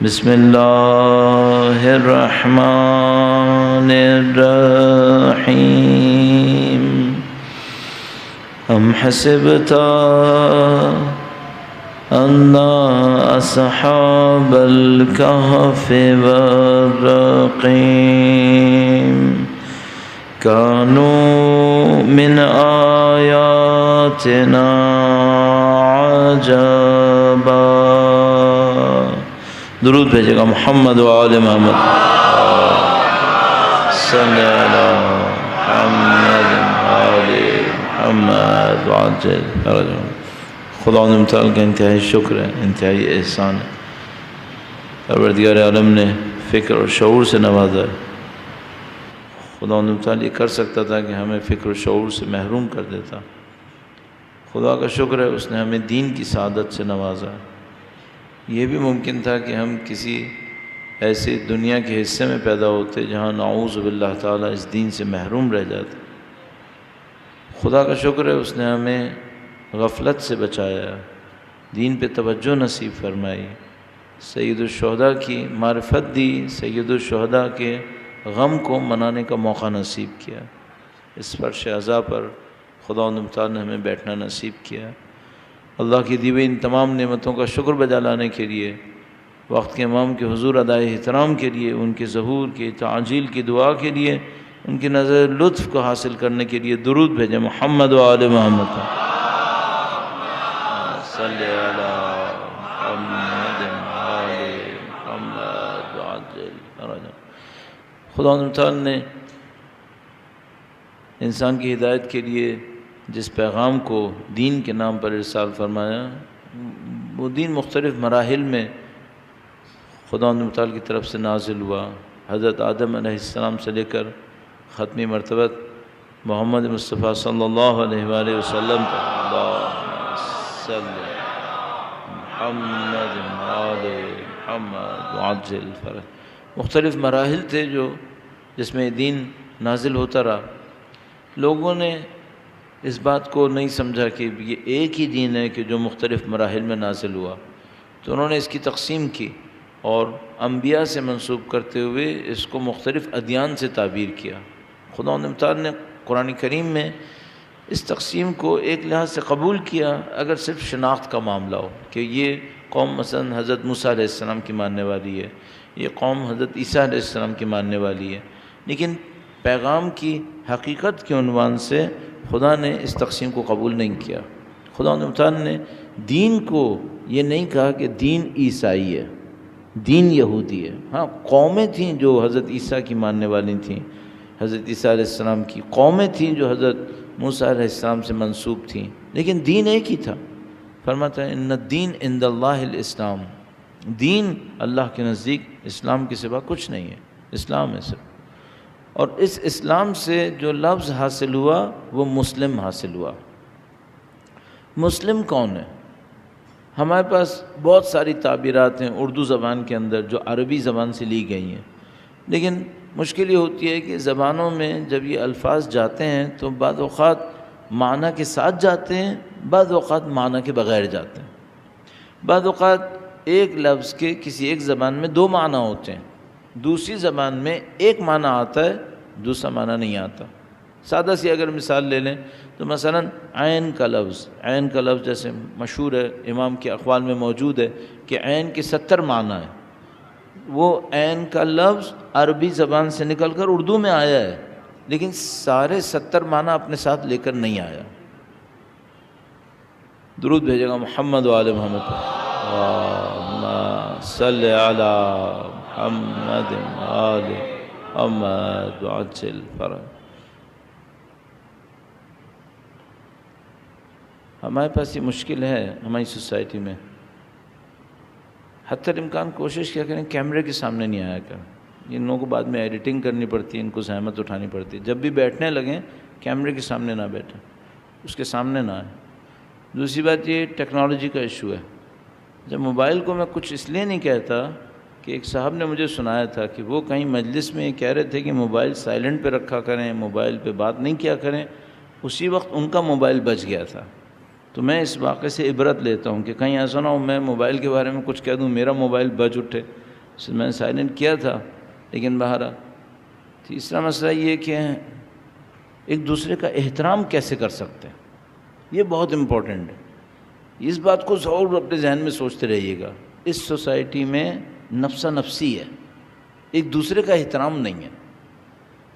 بسم اللہ الرحمن الرحیم ام حسبت ان اصحاب الکہف والرقیم كانوا من آياتنا عجبا. درود بھیجے گا محمد و آل محمد صلی اللہ محمد آل محمد وعجل فرجهم. خدا متعال کا انتہائی شکر ہے، انتہائی احسان ہے. پروردگار عالم نے فکر اور شعور سے نوازا ہے. خدا متعال یہ کر سکتا تھا کہ ہمیں فکر و شعور سے محروم کر دیتا. خدا کا شکر ہے اس نے ہمیں دین کی سعادت سے نوازا. یہ بھی ممکن تھا کہ ہم کسی ایسی دنیا کے حصے میں پیدا ہوتے جہاں نعوذ باللہ تعالیٰ اس دین سے محروم رہ جاتے. خدا کا شکر ہے اس نے ہمیں غفلت سے بچایا، دین پہ توجہ نصیب فرمائی، سید الشہداء کی معرفت دی، سید الشہداء کے غم کو منانے کا موقع نصیب کیا. اس فرش عزا پر خدا متعال نے ہمیں بیٹھنا نصیب کیا. اللہ کی دی ہوئی ان تمام نعمتوں کا شکر بجا لانے کے لیے، وقت کے امام کے حضور ادائے احترام کے لیے، ان کے ظہور کی تعجیل کی دعا کے لیے، ان کی نظر لطف کو حاصل کرنے کے لیے درود بھیجیں محمد و آل محمد صلی علی محمد آل محمد وعجل فرجهم. خدا تعالی نے انسان کی ہدایت کے لیے جس پیغام کو دین کے نام پر ارسال فرمایا، وہ دین مختلف مراحل میں خدا تعالی کی طرف سے نازل ہوا. حضرت آدم علیہ السلام سے لے کر ختمی مرتبہ محمد مصطفیٰ صلی اللہ علیہ وآلہ وسلم تک. اللہم صلی محمد آل محمد وعجل فرج. مختلف مراحل تھے جس میں دین نازل ہوتا رہا. لوگوں نے اس بات کو نہیں سمجھا کہ یہ ایک ہی دین ہے کہ جو مختلف مراحل میں نازل ہوا، تو انہوں نے اس کی تقسیم کی اور انبیاء سے منسوب کرتے ہوئے اس کو مختلف ادیان سے تعبیر کیا. خدا تعالی نے قرآن کریم میں اس تقسیم کو ایک لحاظ سے قبول کیا اگر صرف شناخت کا معاملہ ہو کہ یہ قوم مثلا حضرت موسیٰ علیہ السلام کی ماننے والی ہے، یہ قوم حضرت عیسیٰ علیہ السلام کی ماننے والی ہے. لیکن پیغام کی حقیقت کے عنوان سے خدا نے اس تقسیم کو قبول نہیں کیا. خدا تعالی نے دین کو یہ نہیں کہا کہ دین عیسائی ہے، دین یہودی ہے. ہاں، قومیں تھیں جو حضرت عیسیٰ کی ماننے والی تھیں، حضرت عیسیٰ علیہ السلام کی قومیں تھیں جو حضرت موسیٰ علیہ السلام سے منسوب تھیں، لیکن دین ایک ہی تھا. فرماتا ہے ان الدین عند اللہ الاسلام، دین اللہ کے نزدیک اسلام کے سوا کچھ نہیں ہے، اسلام ہے صرف. اور اس اسلام سے جو لفظ حاصل ہوا وہ مسلم حاصل ہوا. مسلم کون ہے؟ ہمارے پاس بہت ساری تعبیرات ہیں اردو زبان کے اندر جو عربی زبان سے لی گئی ہیں، لیکن مشکل یہ ہوتی ہے کہ زبانوں میں جب یہ الفاظ جاتے ہیں تو بعض اوقات معنی کے ساتھ جاتے ہیں، بعض اوقات معنی کے بغیر جاتے ہیں. بعض اوقات ایک لفظ کے کسی ایک زبان میں دو معنی ہوتے ہیں، دوسری زبان میں ایک معنی آتا ہے، دوسرا معنی نہیں آتا. سادہ سی اگر مثال لے لیں تو مثلا عین کا لفظ جیسے مشہور ہے، امام کے اقوال میں موجود ہے کہ عین کے 70 معنی ہیں. وہ عین کا لفظ عربی زبان سے نکل کر اردو میں آیا ہے، لیکن سارے 70 معنی اپنے ساتھ لے کر نہیں آیا. درود بھیجے گا محمد و آل محمد اللہم صلی علی محمد آل محمد وعجل فرج. ہمارے پاس یہ مشکل ہے ہماری سوسائٹی میں. حتی الامکان کوشش کیا کریں کیمرے کے سامنے نہیں آیا کریں. ان لوگوں کو بعد میں ایڈیٹنگ کرنی پڑتی ہے، ان کو زحمت اٹھانی پڑتی ہے. جب بھی بیٹھنے لگیں کیمرے کے سامنے نہ بیٹھیں، اس کے سامنے نہ آئیں. دوسری بات یہ ٹیکنالوجی کا ایشو ہے. جب موبائل کو میں کچھ اس لیے نہیں کہتا کہ ایک صاحب نے مجھے سنایا تھا کہ وہ کہیں مجلس میں یہ کہہ رہے تھے کہ موبائل سائلنٹ پہ رکھا کریں، موبائل پہ بات نہیں کیا کریں. اسی وقت ان کا موبائل بج گیا تھا. تو میں اس واقعے سے عبرت لیتا ہوں کہ کہیں ایسا نہ ہو میں موبائل کے بارے میں کچھ کہہ دوں، میرا موبائل بج اٹھے. میں نے سائلنٹ کیا تھا لیکن بہرحال. تیسرا مسئلہ یہ کہ ایک دوسرے کا احترام کیسے کر سکتے ہیں، یہ بہت امپورٹنٹ ہے. اس بات کو ضرور اپنے ذہن میں سوچتے رہیے گا. اس سوسائٹی میں نفسا نفسی ہے، ایک دوسرے کا احترام نہیں ہے.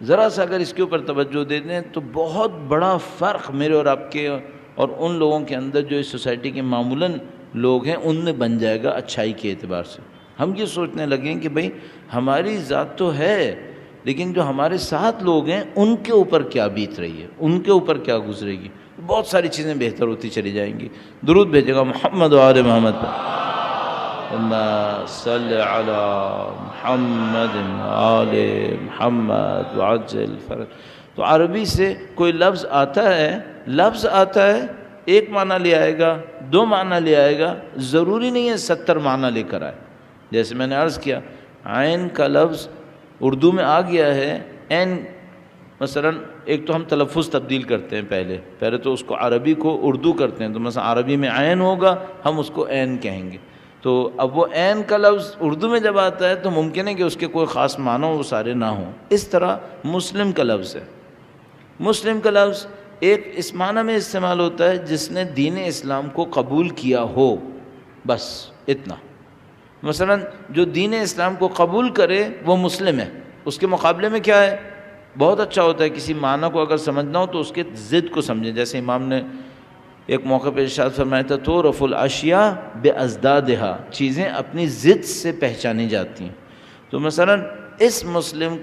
ذرا سا اگر اس کے اوپر توجہ دے دیں تو بہت بڑا فرق میرے اور آپ کے اور ان لوگوں کے اندر جو اس سوسائٹی کے معمولاً لوگ ہیں ان میں بن جائے گا اچھائی کے اعتبار سے. ہم یہ سوچنے لگیں کہ بھئی ہماری ذات تو ہے لیکن جو ہمارے ساتھ لوگ ہیں ان کے اوپر کیا بیت رہی ہے، ان کے اوپر کیا گزرے گی، بہت ساری چیزیں بہتر ہوتی چلی جائیں گی. درود بھیجے گا محمد و آل محمد پر. اللہم صلی علی محمد آل محمد وعجل فرج. تو عربی سے کوئی لفظ آتا ہے ایک معنی لے آئے گا، دو معنی لے آئے گا، ضروری نہیں ہے 70 معنی لے کر آئے. جیسے میں نے عرض کیا عین کا لفظ اردو میں آ گیا ہے. عین مثلا ایک تو ہم تلفظ تبدیل کرتے ہیں، پہلے تو اس کو عربی کو اردو کرتے ہیں، تو مثلا عربی میں عین ہوگا ہم اس کو عین کہیں گے. تو اب وہ عین کا لفظ اردو میں جب آتا ہے تو ممکن ہے کہ اس کے کوئی خاص معنی وہ سارے نہ ہوں. اس طرح مسلم کا لفظ ہے. مسلم کا لفظ ایک اس معنی میں استعمال ہوتا ہے جس نے دین اسلام کو قبول کیا ہو، بس اتنا. مثلا جو دین اسلام کو قبول کرے وہ مسلم ہے. اس کے مقابلے میں کیا ہے، بہت اچھا ہوتا ہے کسی معنی کو اگر سمجھنا ہو تو اس کے ضد کو سمجھیں. جیسے امام نے ایک موقع پہ ارشاد فرمایا تھا تعرف الاشیاء بازدادها، چیزیں اپنی ضد سے پہچانی جاتی ہیں. تو مثلا اس مسلم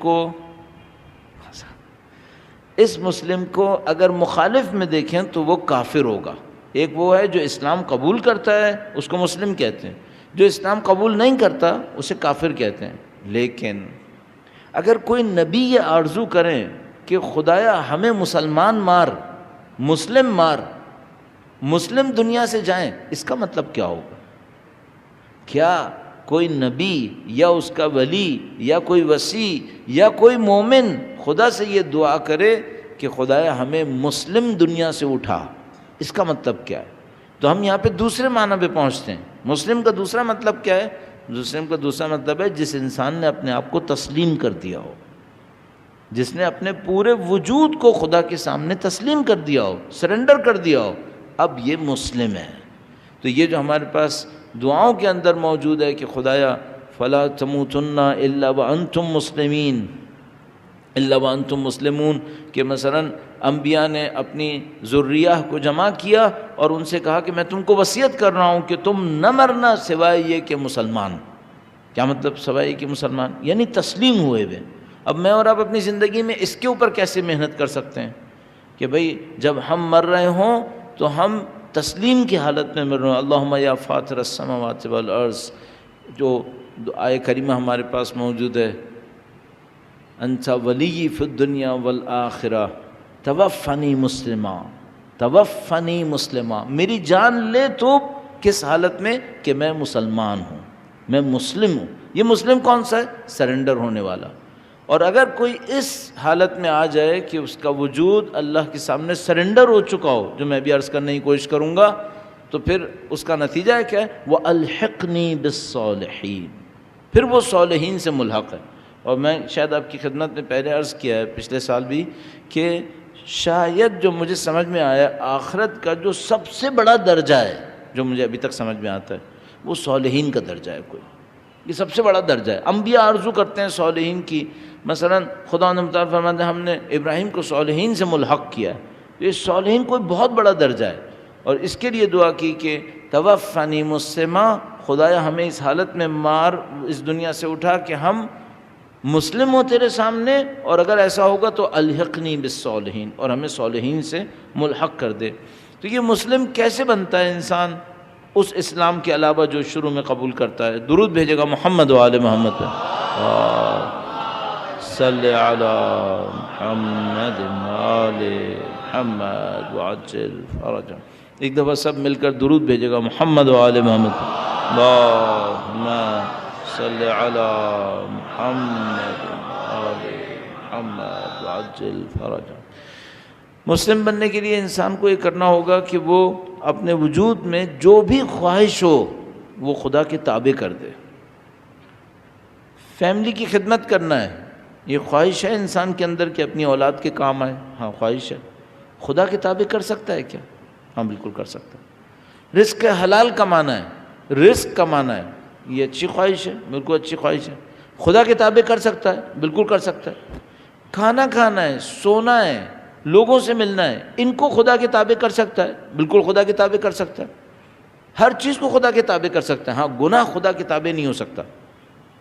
کو اگر مخالف میں دیکھیں تو وہ کافر ہوگا. ایک وہ ہے جو اسلام قبول کرتا ہے اس کو مسلم کہتے ہیں، جو اسلام قبول نہیں کرتا اسے کافر کہتے ہیں. لیکن اگر کوئی نبی یہ آرزو کریں کہ خدایا ہمیں مسلمان مار، مسلم مار، مسلم دنیا سے جائیں، اس کا مطلب کیا ہوگا؟ کیا کوئی نبی یا اس کا ولی یا کوئی وصی یا کوئی مومن خدا سے یہ دعا کرے کہ خدایا ہمیں مسلم دنیا سے اٹھا؟ اس کا مطلب کیا ہے؟ تو ہم یہاں پہ دوسرے معنی پہ پہنچتے ہیں. مسلم کا دوسرا مطلب کیا ہے؟ مسلم کا دوسرا مطلب ہے جس انسان نے اپنے آپ کو تسلیم کر دیا ہو، جس نے اپنے پورے وجود کو خدا کے سامنے تسلیم کر دیا ہو، سرنڈر کر دیا ہو، اب یہ مسلم ہے. تو یہ جو ہمارے پاس دعاؤں کے اندر موجود ہے کہ خدایا فلا تموتن الا وانتم مسلمین، الا وانتم مسلمون، کہ مثلا انبیاء نے اپنی ذریہ کو جمع کیا اور ان سے کہا کہ میں تم کو وصیت کر رہا ہوں کہ تم نہ مرنا سوائے یہ کہ مسلمان. کیا مطلب سوائے یہ کہ مسلمان؟ یعنی تسلیم ہوئے ہوئے. اب میں اور آپ اپنی زندگی میں اس کے اوپر کیسے محنت کر سکتے ہیں کہ بھئی جب ہم مر رہے ہوں تو ہم تسلیم کی حالت میں مر رہے ہیں. اللہم یا فاطر السماوات والارض، جو آیہ کریمہ ہمارے پاس موجود ہے، انت ولی فی الدنیا والآخرہ توفنی مسلمہ، توفنی مسلمہ، میری جان لے تو کس حالت میں کہ میں مسلمان ہوں، میں مسلم ہوں. یہ مسلم کون سا ہے؟ سرنڈر ہونے والا. اور اگر کوئی اس حالت میں آ جائے کہ اس کا وجود اللہ کے سامنے سرنڈر ہو چکا ہو، جو میں بھی عرض کرنے کی کوشش کروں گا، تو پھر اس کا نتیجہ ہے کیا ہے؟ وَأَلْحِقْنِي بِالصَّالِحِينَ، پھر وہ صالحین سے ملحق ہے. اور میں شاید آپ کی خدمت میں پہلے عرض کیا ہے پچھلے سال بھی کہ شاید جو مجھے سمجھ میں آیا آخرت کا جو سب سے بڑا درجہ ہے، جو مجھے ابھی تک سمجھ میں آتا ہے، وہ صالحین کا درجہ ہے. کوئی یہ سب سے بڑا درجہ ہے. انبیاء آرزو کرتے ہیں صالحین کی. مثلا خدا نے متعال فرماتے ہیں ہم نے ابراہیم کو صالحین سے ملحق کیا ہے. یہ صالحین کوئی بہت بڑا درجہ ہے. اور اس کے لیے دعا کی کہ توفنی مسلمہ، خدایا ہمیں اس حالت میں مار، اس دنیا سے اٹھا کہ ہم مسلم ہو تیرے سامنے، اور اگر ایسا ہوگا تو الحقنی بالصالحین، اور ہمیں صالحین سے ملحق کر دے. تو یہ مسلم کیسے بنتا ہے انسان؟ اس اسلام کے علاوہ جو شروع میں قبول کرتا ہے. درود بھیجے گا محمد و آل محمد پہ. صلی علی محمد آل محمد وعجل فرجہ. ایک دفعہ سب مل کر درود بھیجے گا محمد و آل محمد پہ. اللہم صلی علی محمد آل محمد وعجل فرجہ. مسلم بننے کے لیے انسان کو یہ کرنا ہوگا کہ وہ اپنے وجود میں جو بھی خواہش ہو وہ خدا کے تابع کر دے. فیملی کی خدمت کرنا ہے، یہ خواہش ہے انسان کے اندر کہ اپنی اولاد کے کام آئے، ہاں خواہش ہے۔ خدا کے تابع کر سکتا ہے کیا؟ ہاں بالکل کر سکتا ہے۔ رزق حلال کمانا ہے، رزق کمانا ہے، یہ اچھی خواہش ہے، بالکل اچھی خواہش ہے۔ خدا کے تابع کر سکتا ہے، بالکل کر سکتا ہے۔ کھانا کھانا ہے، سونا ہے، لوگوں سے ملنا ہے، ان کو خدا کے تابع کر سکتا ہے، بالکل خدا کے تابع کر سکتا ہے۔ ہر چیز کو خدا کے تابع کر سکتا ہے۔ ہاں گناہ خدا کے تابع نہیں ہو سکتا۔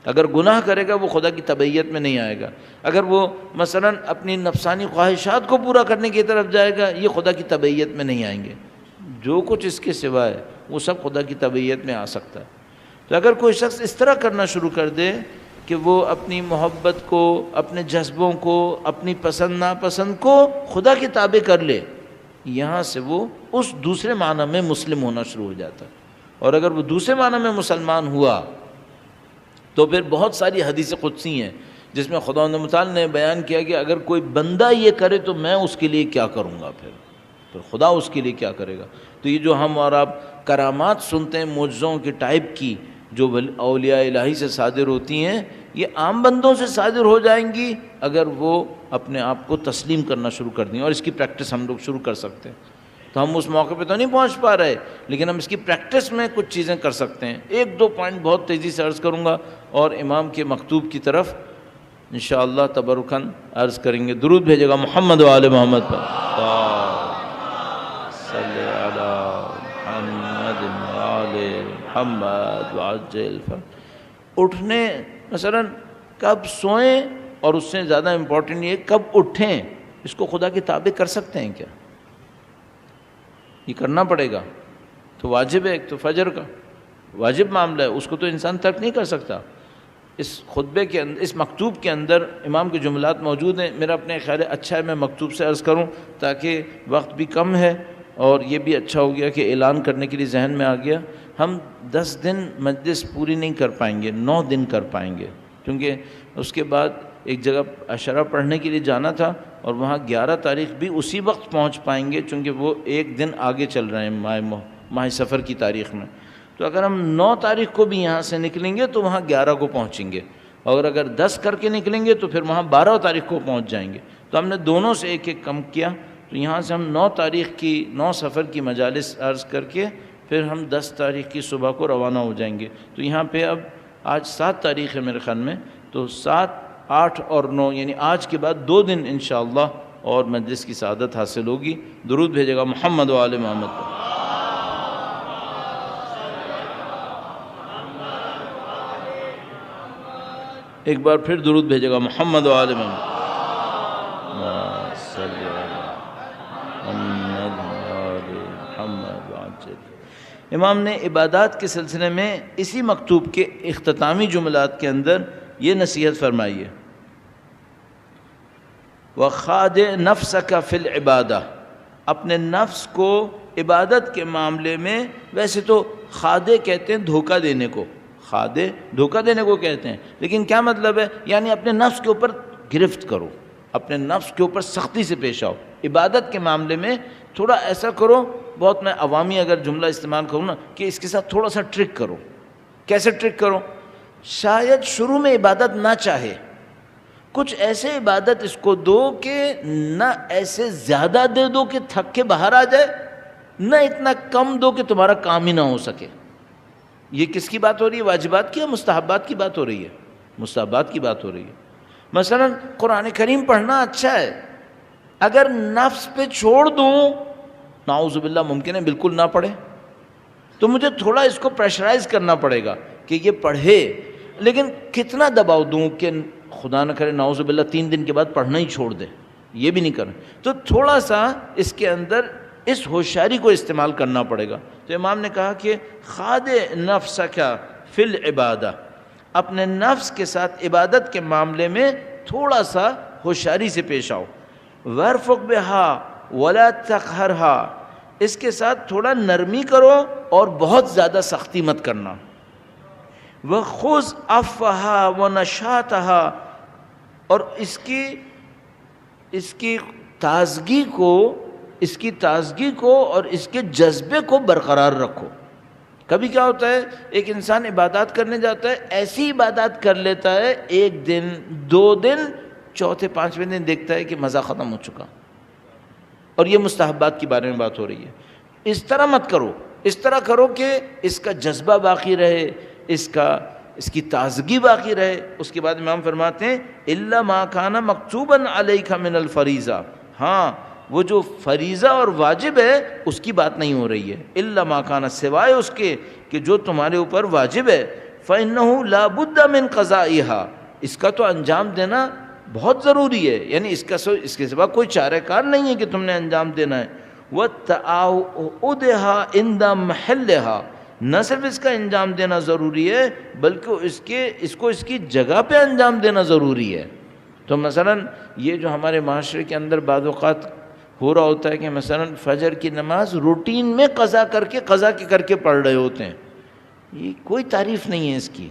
اگر گناہ کرے گا وہ خدا کی تبعیت میں نہیں آئے گا۔ اگر وہ مثلا اپنی نفسانی خواہشات کو پورا کرنے کی طرف جائے گا، یہ خدا کی تبعیت میں نہیں آئیں گے۔ جو کچھ اس کے سوا ہے وہ سب خدا کی تبعیت میں آ سکتا ہے۔ تو اگر کوئی شخص اس طرح کرنا شروع کر دے کہ وہ اپنی محبت کو، اپنے جذبوں کو، اپنی پسند ناپسند کو خدا کے تابع کر لے، یہاں سے وہ اس دوسرے معنی میں مسلم ہونا شروع ہو جاتا ہے۔ اور اگر وہ دوسرے معنی میں مسلمان ہوا تو پھر بہت ساری حدیث قدسی ہیں جس میں خدا متعال نے بیان کیا کہ اگر کوئی بندہ یہ کرے تو میں اس کے لیے کیا کروں گا، پھر خدا اس کے لیے کیا کرے گا۔ تو یہ جو ہم اور آپ کرامات سنتے ہیں معجزوں کے ٹائپ کی جو اولیاء الہی سے صادر ہوتی ہیں، یہ عام بندوں سے صادر ہو جائیں گی اگر وہ اپنے آپ کو تسلیم کرنا شروع کر دیں، اور اس کی پریکٹس ہم لوگ شروع کر سکتے ہیں۔ تو ہم اس موقع پہ تو نہیں پہنچ پا رہے، لیکن ہم اس کی پریکٹس میں کچھ چیزیں کر سکتے ہیں۔ ایک دو پوائنٹ بہت تیزی سے عرض کروں گا اور امام کے مکتوب کی طرف انشاءاللہ تبرکاً عرض کریں گے۔ درود بھیجے گا محمد و آل محمد پر، صلی علی محمد و آل محمد وعجل اٹھنے مثلا کب سوئیں، اور اس سے زیادہ امپورٹنٹ یہ کب اٹھیں، اس کو خدا کے تابع کر سکتے ہیں کیا؟ یہ کرنا پڑے گا۔ تو واجب ہے، ایک تو فجر کا واجب معاملہ ہے، اس کو تو انسان ترک نہیں کر سکتا۔ اس خطبے کے اندر، اس مکتوب کے اندر امام کے جملات موجود ہیں۔ میرا اپنے خیال اچھا ہے میں مکتوب سے عرض کروں تاکہ وقت بھی کم ہے، اور یہ بھی اچھا ہو گیا کہ اعلان کرنے کے لیے ذہن میں آ گیا۔ ہم 10 دن مجلس پوری نہیں کر پائیں گے، 9 دن کر پائیں گے، کیونکہ اس کے بعد ایک جگہ عشرہ پڑھنے کے لیے جانا تھا، اور وہاں 11 تاریخ بھی اسی وقت پہنچ پائیں گے، چونکہ وہ ایک دن آگے چل رہے ہیں ماہ سفر کی تاریخ میں۔ تو اگر ہم 9 تاریخ کو بھی یہاں سے نکلیں گے تو وہاں 11 کو پہنچیں گے، اور اگر 10 کر کے نکلیں گے تو پھر وہاں 12 تاریخ کو پہنچ جائیں گے۔ تو ہم نے دونوں سے ایک ایک کم کیا، تو یہاں سے ہم 9 تاریخ کی 9 سفر کی مجالس عرض کر کے پھر ہم 10 تاریخ کی صبح کو روانہ ہو جائیں گے۔ تو یہاں پہ اب آج 7 تاریخ ہے میرے خیال میں، تو 7، 8 اور 9 یعنی آج کے بعد 2 دن انشاءاللہ اور مجلس کی سعادت حاصل ہوگی۔ درود بھیجے گا محمد و آل محمد پر۔ ایک بار پھر درود بھیجے گا محمد و آل محمد۔ امام نے عبادات کے سلسلے میں اسی مکتوب کے اختتامی جملات کے اندر یہ نصیحت فرمائی ہے، وَخَادِ نَفْسَكَ فِي الْعِبَادَةِ، اپنے نفس کو عبادت کے معاملے میں، ویسے تو خادے کہتے ہیں دھوکہ دینے کو، خادے دھوکہ دینے کو کہتے ہیں، لیکن کیا مطلب ہے؟ یعنی اپنے نفس کے اوپر گرفت کرو، اپنے نفس کے اوپر سختی سے پیش آؤ، عبادت کے معاملے میں تھوڑا ایسا کرو، بہت میں عوامی اگر جملہ استعمال کروں نا کہ اس کے ساتھ تھوڑا سا ٹرک کرو۔ کیسے ٹرک کرو؟ شاید شروع میں عبادت نہ چاہے، کچھ ایسے عبادت اس کو دو کہ نہ ایسے زیادہ دے دو کہ تھک کے باہر آ جائے، نہ اتنا کم دو کہ تمہارا کام ہی نہ ہو سکے۔ یہ کس کی بات ہو رہی ہے؟ واجبات کی یا مستحبات کی بات ہو رہی ہے؟ مستحبات کی بات ہو رہی ہے۔ مثلا قرآن کریم پڑھنا اچھا ہے، اگر نفس پہ چھوڑ دوں، نعوذ باللہ ممکن ہے بالکل نہ پڑھے، تو مجھے تھوڑا اس کو پریشرائز کرنا پڑے گا کہ یہ پڑھے، لیکن کتنا دباؤ دوں کہ خدا نہ کرے نعوذ باللہ 3 دن کے بعد پڑھنا ہی چھوڑ دے، یہ بھی نہیں کرنا۔ تو تھوڑا سا اس کے اندر اس ہوشیاری کو استعمال کرنا پڑے گا۔ تو امام نے کہا کہ خاد نفسک فی العبادہ، اپنے نفس کے ساتھ عبادت کے معاملے میں تھوڑا سا ہوشیاری سے پیش آؤ، وَارْفُقْ بِهَا وَلَا تَقْهَرْهَا، اس کے ساتھ تھوڑا نرمی کرو اور بہت زیادہ سختی مت کرنا، وَخُذْ عَفْوَهَا وَنَشَاطَهَا، اور اس کی تازگی کو اور اس کے جذبے کو برقرار رکھو۔ کبھی کیا ہوتا ہے ایک انسان عبادات کرنے جاتا ہے، ایسی عبادات کر لیتا ہے 1 دن 2 دن، چوتھے 5ویں دن دیکھتا ہے کہ مزہ ختم ہو چکا. اور یہ مستحبات کے بارے میں بات ہو رہی ہے. اس طرح مت کرو، اس طرح کرو کہ اس کا جذبہ باقی رہے، اس کی تازگی باقی رہے. اس کے بعد امام فرماتے ہیں الا ما کان مکتوبا علیک من الفریضہ، ہاں وہ جو فریضہ اور واجب ہے اس کی بات نہیں ہو رہی ہے. الا ما کان، سوائے اس کے کہ جو تمہارے اوپر واجب ہے. فإنہ لا بد من قضائها، اس کا تو انجام دینا بہت ضروری ہے، یعنی اس کے سوا کوئی چارہ کار نہیں ہے کہ تم نے انجام دینا ہے. وَتَعَوُدِهَا عِنْدَ مَحِلِّهَا، نہ صرف اس کا انجام دینا ضروری ہے بلکہ اس کو اس کی جگہ پہ انجام دینا ضروری ہے. تو مثلا یہ جو ہمارے معاشرے کے اندر بعض اوقات ہو رہا ہوتا ہے کہ مثلا فجر کی نماز روٹین میں قضا کر کے پڑھ رہے ہوتے ہیں، یہ کوئی تعریف نہیں ہے اس کی،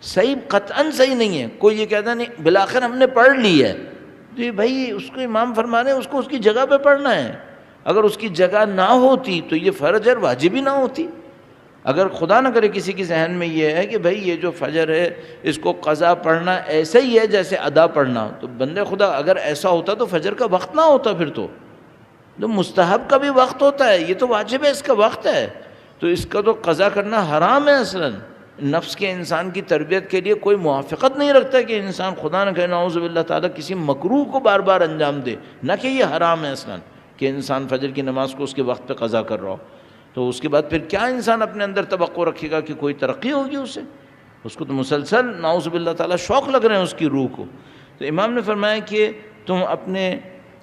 صحیح قطعاً صحیح نہیں ہے. کوئی یہ کہتا نہیں بالآخر ہم نے پڑھ لی ہے، تو یہ بھائی اس کو امام فرما رہے ہیں اس کو اس کی جگہ پہ پڑھنا ہے. اگر اس کی جگہ نہ ہوتی تو یہ فرض اور واجب ہی نہ ہوتی. اگر خدا نہ کرے کسی کے ذہن میں یہ ہے کہ بھائی یہ جو فجر ہے اس کو قضا پڑھنا ایسا ہی ہے جیسے ادا پڑھنا، تو بندے خدا اگر ایسا ہوتا تو فجر کا وقت نہ ہوتا، پھر تو مستحب کا بھی وقت ہوتا ہے، یہ تو واجب ہے، اس کا وقت ہے، تو اس کا تو قضا کرنا حرام ہے. اصلاً نفس کے انسان کی تربیت کے لیے کوئی موافقت نہیں رکھتا کہ انسان خدا نہ کرے نعوذ باللہ تعالیٰ کسی مکروہ کو بار بار انجام دے، نہ کہ یہ حرام ہے اصلاً کہ انسان فجر کی نماز کو اس کے وقت پہ قضا کر رہا ہو. تو اس کے بعد پھر کیا انسان اپنے اندر توقع رکھے گا کہ کوئی ترقی ہوگی اسے؟ اس کو تو مسلسل نعوذ باللہ تعالیٰ شوق لگ رہے ہیں اس کی روح کو. تو امام نے فرمایا کہ تم اپنے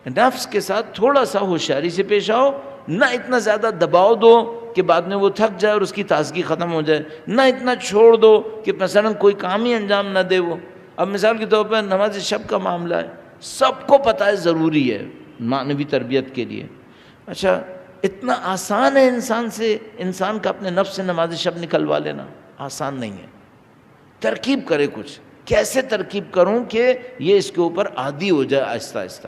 نفس کے ساتھ تھوڑا سا ہوشیاری سے پیش آؤ، نہ اتنا زیادہ دباؤ دو کہ بعد میں وہ تھک جائے اور اس کی تازگی ختم ہو جائے، نہ اتنا چھوڑ دو کہ مثلا کوئی کام ہی انجام نہ دے وہ. اب مثال کے طور پر نماز شب کا معاملہ ہے، سب کو پتہ ہے ضروری ہے معنوی تربیت کے لیے. اچھا اتنا آسان ہے انسان کا اپنے نفس سے نماز شب نکلوا لینا؟ آسان نہیں ہے. ترکیب کرے کچھ، کیسے ترکیب کروں کہ یہ اس کے اوپر عادی ہو جائے آہستہ آہستہ.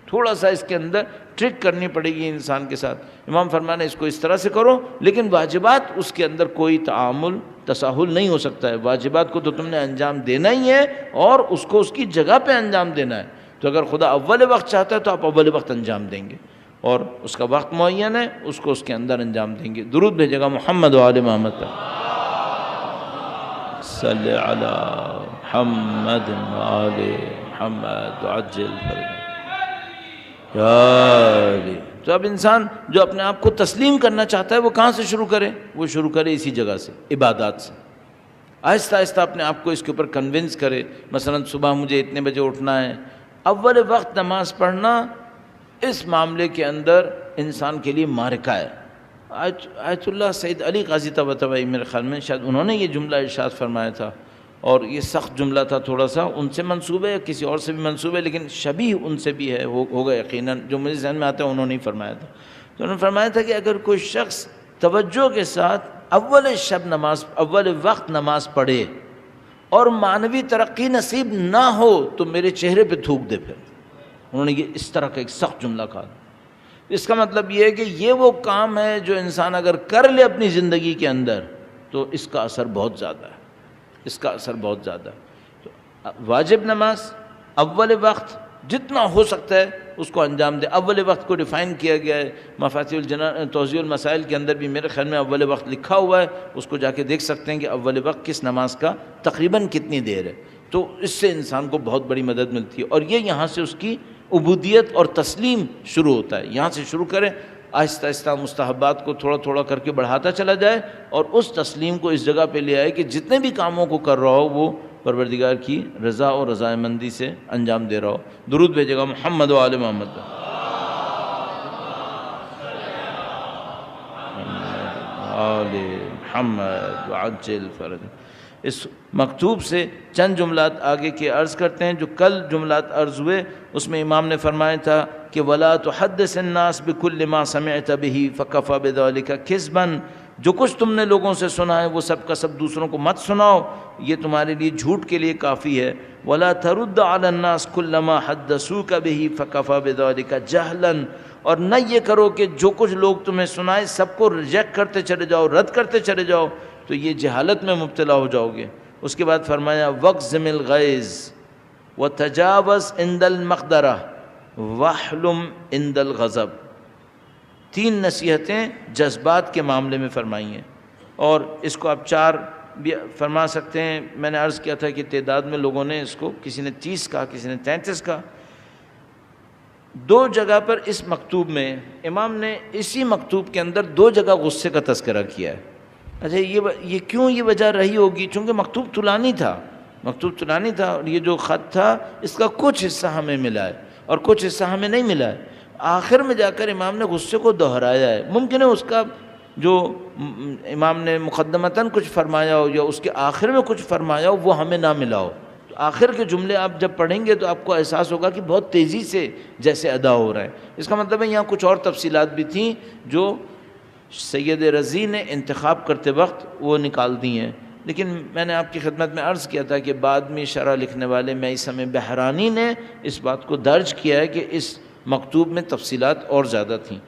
تھوڑا سا اس کے اندر ٹرک کرنی پڑے گی انسان کے ساتھ. امام فرمانے اس کو اس طرح سے کرو، لیکن واجبات اس کے اندر کوئی تعامل تساہل نہیں ہو سکتا ہے. واجبات کو تو تم نے انجام دینا ہی ہے اور اس کو اس کی جگہ پہ انجام دینا ہے. تو اگر خدا اول وقت چاہتا ہے تو آپ اول وقت انجام دیں گے، اور اس کا وقت معین ہے اس کو اس کے اندر انجام دیں گے. درود بھیجے گا محمد و آل محمد پر. صلی علی محمد و آل محمد وعجل فرجہ. تو اب انسان جو اپنے آپ کو تسلیم کرنا چاہتا ہے وہ کہاں سے شروع کرے؟ وہ شروع کرے اسی جگہ سے، عبادات سے. آہستہ آہستہ اپنے آپ کو اس کے اوپر کنونس کرے. مثلا صبح مجھے اتنے بجے اٹھنا ہے، اول وقت نماز پڑھنا اس معاملے کے اندر انسان کے لیے معرکہ ہے. آیت اللہ سید علی قاضی طباطبائی میرے خیال میں شاید انہوں نے یہ جملہ ارشاد فرمایا تھا، اور یہ سخت جملہ تھا تھوڑا سا، ان سے منسوب ہے کسی اور سے بھی منسوب ہے، لیکن شبیہ ان سے بھی ہے ہوگا یقیناً. جو مجھے ذہن میں آتا ہے انہوں نے ہی فرمایا تھا. تو انہوں نے فرمایا تھا کہ اگر کوئی شخص توجہ کے ساتھ اول وقت نماز پڑھے اور معنوی ترقی نصیب نہ ہو تو میرے چہرے پہ تھوک دے. پھر انہوں نے یہ اس طرح کا ایک سخت جملہ کہا. اس کا مطلب یہ ہے کہ یہ وہ کام ہے جو انسان اگر کر لے اپنی زندگی کے اندر تو اس کا اثر بہت زیادہ ہے، اس کا اثر بہت زیادہ ہے. تو واجب نماز اول وقت جتنا ہو سکتا ہے اس کو انجام دے. اول وقت کو ڈیفائن کیا گیا ہے مفاتیح الجنان توضیح المسائل کے اندر بھی میرے خیال میں اول وقت لکھا ہوا ہے، اس کو جا کے دیکھ سکتے ہیں کہ اول وقت کس نماز کا تقریباً کتنی دیر ہے. تو اس سے انسان کو بہت بڑی مدد ملتی ہے، اور یہ یہاں سے اس کی عبودیت اور تسلیم شروع ہوتا ہے. یہاں سے شروع کریں، آہستہ آہستہ مستحبات کو تھوڑا تھوڑا کر کے بڑھاتا چلا جائے، اور اس تسلیم کو اس جگہ پہ لے آئے کہ جتنے بھی کاموں کو کر رہا ہو وہ پروردگار کی رضا اور رضامندی سے انجام دے رہا ہو. درود بھیجے گا محمد و آل محمد. آل محمد وعجل فرج. اس مکتوب سے چند جملات آگے کے عرض کرتے ہیں. جو کل جملات عرض ہوئے اس میں امام نے فرمایا تھا کہ وَلَا تُحَدِّثِ النَّاسِ بِكُلِّ مَا سَمِعْتَ بِهِ فَكَفَى بِذَلِكَ كِذْبًا. جو کچھ تم نے لوگوں سے سنا ہے وہ سب کا سب دوسروں کو مت سناؤ، یہ تمہارے لیے جھوٹ کے لیے کافی ہے. وَلَا تَرُدَّ عَلَى النَّاسِ كُلَّ مَا حَدَّثُوكَ بِهِ فَكَفَى بِذَلِكَ جَهْلًا. اور نہ یہ کرو کہ جو کچھ لوگ تمہیں سنائے سب کو ریجیکٹ کرتے چلے جاؤ، رد کرتے چلے جاؤ، تو یہ جہالت میں مبتلا ہو جاؤ گے۔ اس کے بعد فرمایا وَاقْزِمِ الْغَيْظَ وَتَجَاوَزْ عِنْدَ الْمَقْدَرَةِ وَاحْلُمْ عِنْدَ الْغَضَبِ۔ 3 نصیحتیں جذبات کے معاملے میں فرمائی ہیں، اور اس کو آپ 4 بھی فرما سکتے ہیں۔ میں نے عرض کیا تھا کہ تعداد میں لوگوں نے اس کو، کسی نے 30 کہا، کسی نے 33 کہا۔ 2 جگہ پر اس مکتوب میں امام نے اسی مکتوب کے اندر 2 جگہ غصے کا تذکرہ کیا ہے۔ اچھا یہ کیوں یہ وجہ رہی ہوگی؟ چونکہ مکتوب طولانی تھا، اور یہ جو خط تھا اس کا کچھ حصہ ہمیں ملا ہے اور کچھ حصہ ہمیں نہیں ملا ہے۔ آخر میں جا کر امام نے غصے کو دہرایا ہے۔ ممکن ہے اس کا جو امام نے مقدمتاً کچھ فرمایا ہو یا اس کے آخر میں کچھ فرمایا ہو وہ ہمیں نہ ملا ہو، تو آخر کے جملے آپ جب پڑھیں گے تو آپ کو احساس ہوگا کہ بہت تیزی سے جیسے ادا ہو رہا ہے۔ اس کا مطلب ہے یہاں کچھ اور تفصیلات بھی تھیں جو سید رضی نے انتخاب کرتے وقت وہ نکال دی ہیں، لیکن میں نے آپ کی خدمت میں عرض کیا تھا کہ بعد میں شرح لکھنے والے میثم بحرانی نے اس بات کو درج کیا ہے کہ اس مکتوب میں تفصیلات اور زیادہ تھیں۔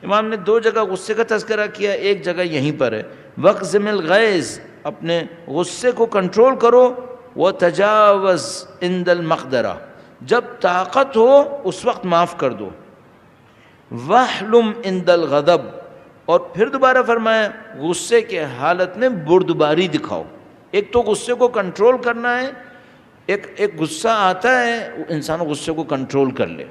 امام نے 2 جگہ غصے کا تذکرہ کیا، ایک جگہ یہیں پر ہے وَاقْزِمِ الْغَيْظَ، اپنے غصے کو کنٹرول کرو، وَتَجَاوَزْ عِنْدَ الْمَقْدَرَةِ، جب طاقت ہو اس وقت معاف کر دو، وَاحْلُمْ عِنْدَ الْغَضَبِ، اور پھر دوبارہ فرمایا غصے کے حالت میں بردباری دکھاؤ۔ ایک تو غصے کو کنٹرول کرنا ہے، ایک غصہ آتا ہے انسان غصے کو کنٹرول کر لے،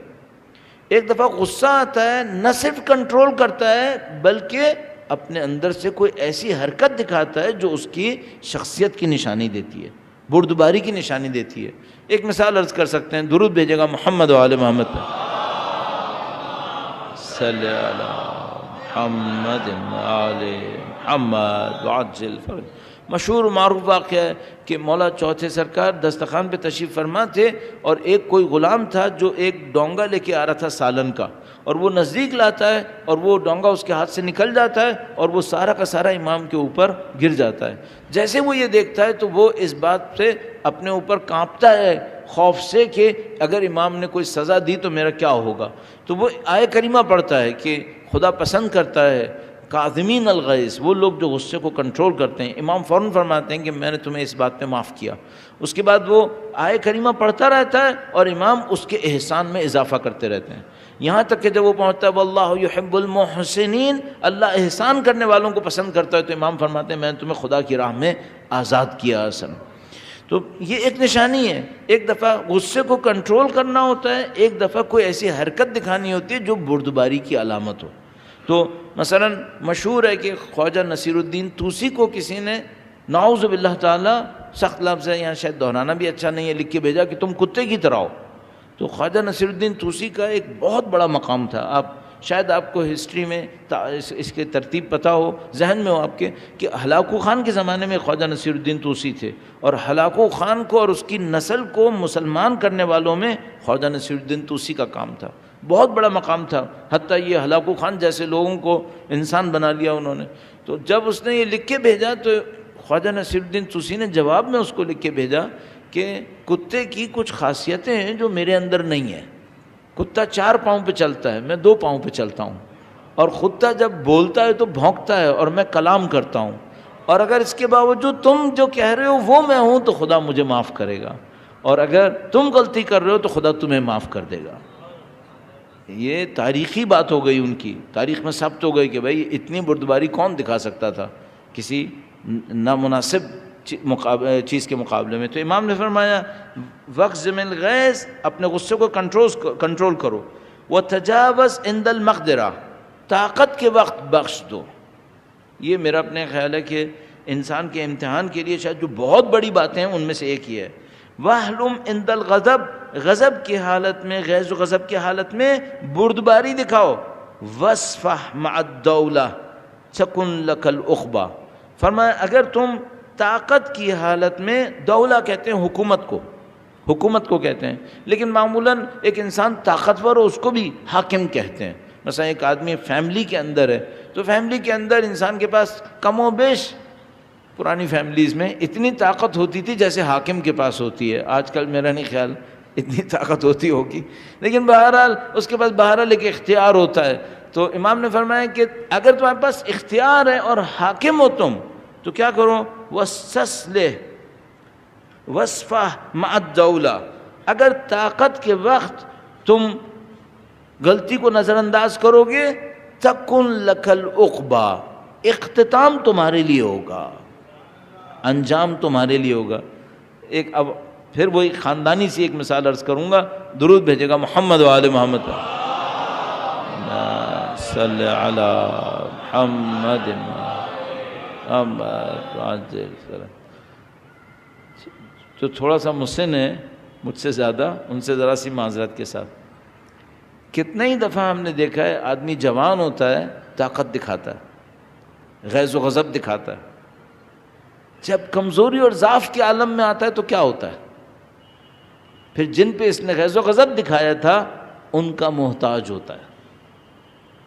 ایک دفعہ غصہ آتا ہے نہ صرف کنٹرول کرتا ہے بلکہ اپنے اندر سے کوئی ایسی حرکت دکھاتا ہے جو اس کی شخصیت کی نشانی دیتی ہے، بردباری کی نشانی دیتی ہے۔ ایک مثال عرض کر سکتے ہیں، درود بھیجے گا محمد و آل محمد پہ، صلی علی محمد آل محمد وعجل فرج۔ مشہور و معروف واقعہ ہے کہ مولا چوتھے سرکار دسترخوان پہ تشریف فرما تھے، اور ایک کوئی غلام تھا جو ایک ڈونگا لے کے آ رہا تھا سالن کا، اور وہ نزدیک لاتا ہے اور وہ ڈونگا اس کے ہاتھ سے نکل جاتا ہے اور وہ سارا کا سارا امام کے اوپر گر جاتا ہے۔ جیسے وہ یہ دیکھتا ہے تو وہ اس بات سے اپنے اوپر کانپتا ہے خوف سے کہ اگر امام نے کوئی سزا دی تو میرا کیا ہوگا، تو وہ آیہ کریمہ پڑھتا ہے کہ خدا پسند کرتا ہے کاظمین الغیظ، وہ لوگ جو غصے کو کنٹرول کرتے ہیں۔ امام فوراً فرماتے ہیں کہ میں نے تمہیں اس بات پہ معاف کیا۔ اس کے بعد وہ آیہ کریمہ پڑھتا رہتا ہے اور امام اس کے احسان میں اضافہ کرتے رہتے ہیں، یہاں تک کہ جب وہ پہنچتا ہے واللہ یحب المحسنین، اللہ احسان کرنے والوں کو پسند کرتا ہے، تو امام فرماتے ہیں میں نے تمہیں خدا کی راہ میں آزاد کیا اصل۔ تو یہ ایک نشانی ہے، ایک دفعہ غصے کو کنٹرول کرنا ہوتا ہے، ایک دفعہ کوئی ایسی حرکت دکھانی ہوتی ہے جو بردباری کی علامت ہو۔ تو مثلا مشہور ہے کہ خواجہ نصیر الدین طوسی کو کسی نے نعوذ باللہ تعالی، سخت لفظ ہے یہاں شاید دہرانا بھی اچھا نہیں ہے، لکھ کے بھیجا کہ تم کتے کی طرح ہو۔ تو خواجہ نصیر الدین طوسی کا ایک بہت بڑا مقام تھا، شاید آپ کو ہسٹری میں اس کے ترتیب پتہ ہو، ذہن میں ہو آپ کے، کہ ہلاکو خان کے زمانے میں خواجہ نصیر الدین طوسی تھے، اور ہلاکو خان کو اور اس کی نسل کو مسلمان کرنے والوں میں خواجہ نصیر الدین طوسی کا کام تھا، بہت بڑا مقام تھا، حتیٰ یہ ہلاکو خان جیسے لوگوں کو انسان بنا لیا انہوں نے۔ تو جب اس نے یہ لکھ کے بھیجا تو خواجہ نصیر الدین طوسی نے جواب میں اس کو لکھ کے بھیجا کہ کتے کی کچھ خاصیتیں ہیں جو میرے اندر نہیں ہیں، کتا 4 پاؤں پہ چلتا ہے، میں 2 پاؤں پہ چلتا ہوں، اور کتا جب بولتا ہے تو بھونکتا ہے اور میں کلام کرتا ہوں، اور اگر اس کے باوجود تم جو کہہ رہے ہو وہ میں ہوں تو خدا مجھے معاف کرے گا، اور اگر تم غلطی کر رہے ہو تو خدا تمہیں معاف کر دے گا۔ یہ تاریخی بات ہو گئی، ان کی تاریخ میں ثبت ہو گئی کہ بھائی اتنی بردباری کون دکھا سکتا تھا کسی نامناسب چیز کے مقابلے میں۔ تو امام نے فرمایا وَاقْزِمِ الْغَیظَ، اپنے غصے کو کنٹرول کرو، وَتَجَاوَزْ عِنْدَ الْمَقْدِرَةِ، طاقت کے وقت بخش دو۔ یہ میرا اپنے خیال ہے کہ انسان کے امتحان کے لیے شاید جو بہت بڑی باتیں ہیں ان میں سے ایک ہی ہے۔ وَاحْلُمْ عِنْدَ الْغَضَبِ، غضب کی حالت میں، غیظ و غضب کی حالت میں بردباری دکھاؤ۔ وَاصْفَحْ مَعَ الدَّوْلَةِ تَكُنْ لَكَ الْعُقْبَةُ، فرمایا اگر تم طاقت کی حالت میں، دولہ کہتے ہیں حکومت کو کہتے ہیں، لیکن معمولاً ایک انسان طاقتور ہو اس کو بھی حاکم کہتے ہیں۔ مثلا ایک آدمی فیملی کے اندر ہے تو فیملی کے اندر انسان کے پاس کم و بیش پرانی فیملیز میں اتنی طاقت ہوتی تھی جیسے حاکم کے پاس ہوتی ہے۔ آج کل میرا نہیں خیال اتنی طاقت ہوتی ہوگی، لیکن بہرحال اس کے پاس بہرحال ایک اختیار ہوتا ہے. تو امام نے فرمایا کہ اگر تمہارے پاس اختیار ہے اور حاکم ہو تم تو کیا کرو، وَاسْتَصْلِحْ وَاصْفَحْ مَعَ الدَّوْلَةِ، اگر طاقت کے وقت تم غلطی کو نظر انداز کرو گے تَكُنْ لَكَ الْعُقْبَى، اختتام تمہارے لیے ہوگا، انجام تمہارے لیے ہوگا. ایک اب پھر وہی خاندانی سی ایک مثال عرض کروں گا. درود بھیجے گا محمد و آل محمد، صلی علی محمد تو تھوڑا سا مسن ہے مجھ سے زیادہ، ان سے ذرا سی معذرت کے ساتھ. کتنے ہی دفعہ ہم نے دیکھا ہے آدمی جوان ہوتا ہے طاقت دکھاتا ہے، غیظ و غضب دکھاتا ہے، جب کمزوری اور ضعف کے عالم میں آتا ہے تو کیا ہوتا ہے؟ پھر جن پہ اس نے غیظ و غضب دکھایا تھا ان کا محتاج ہوتا ہے،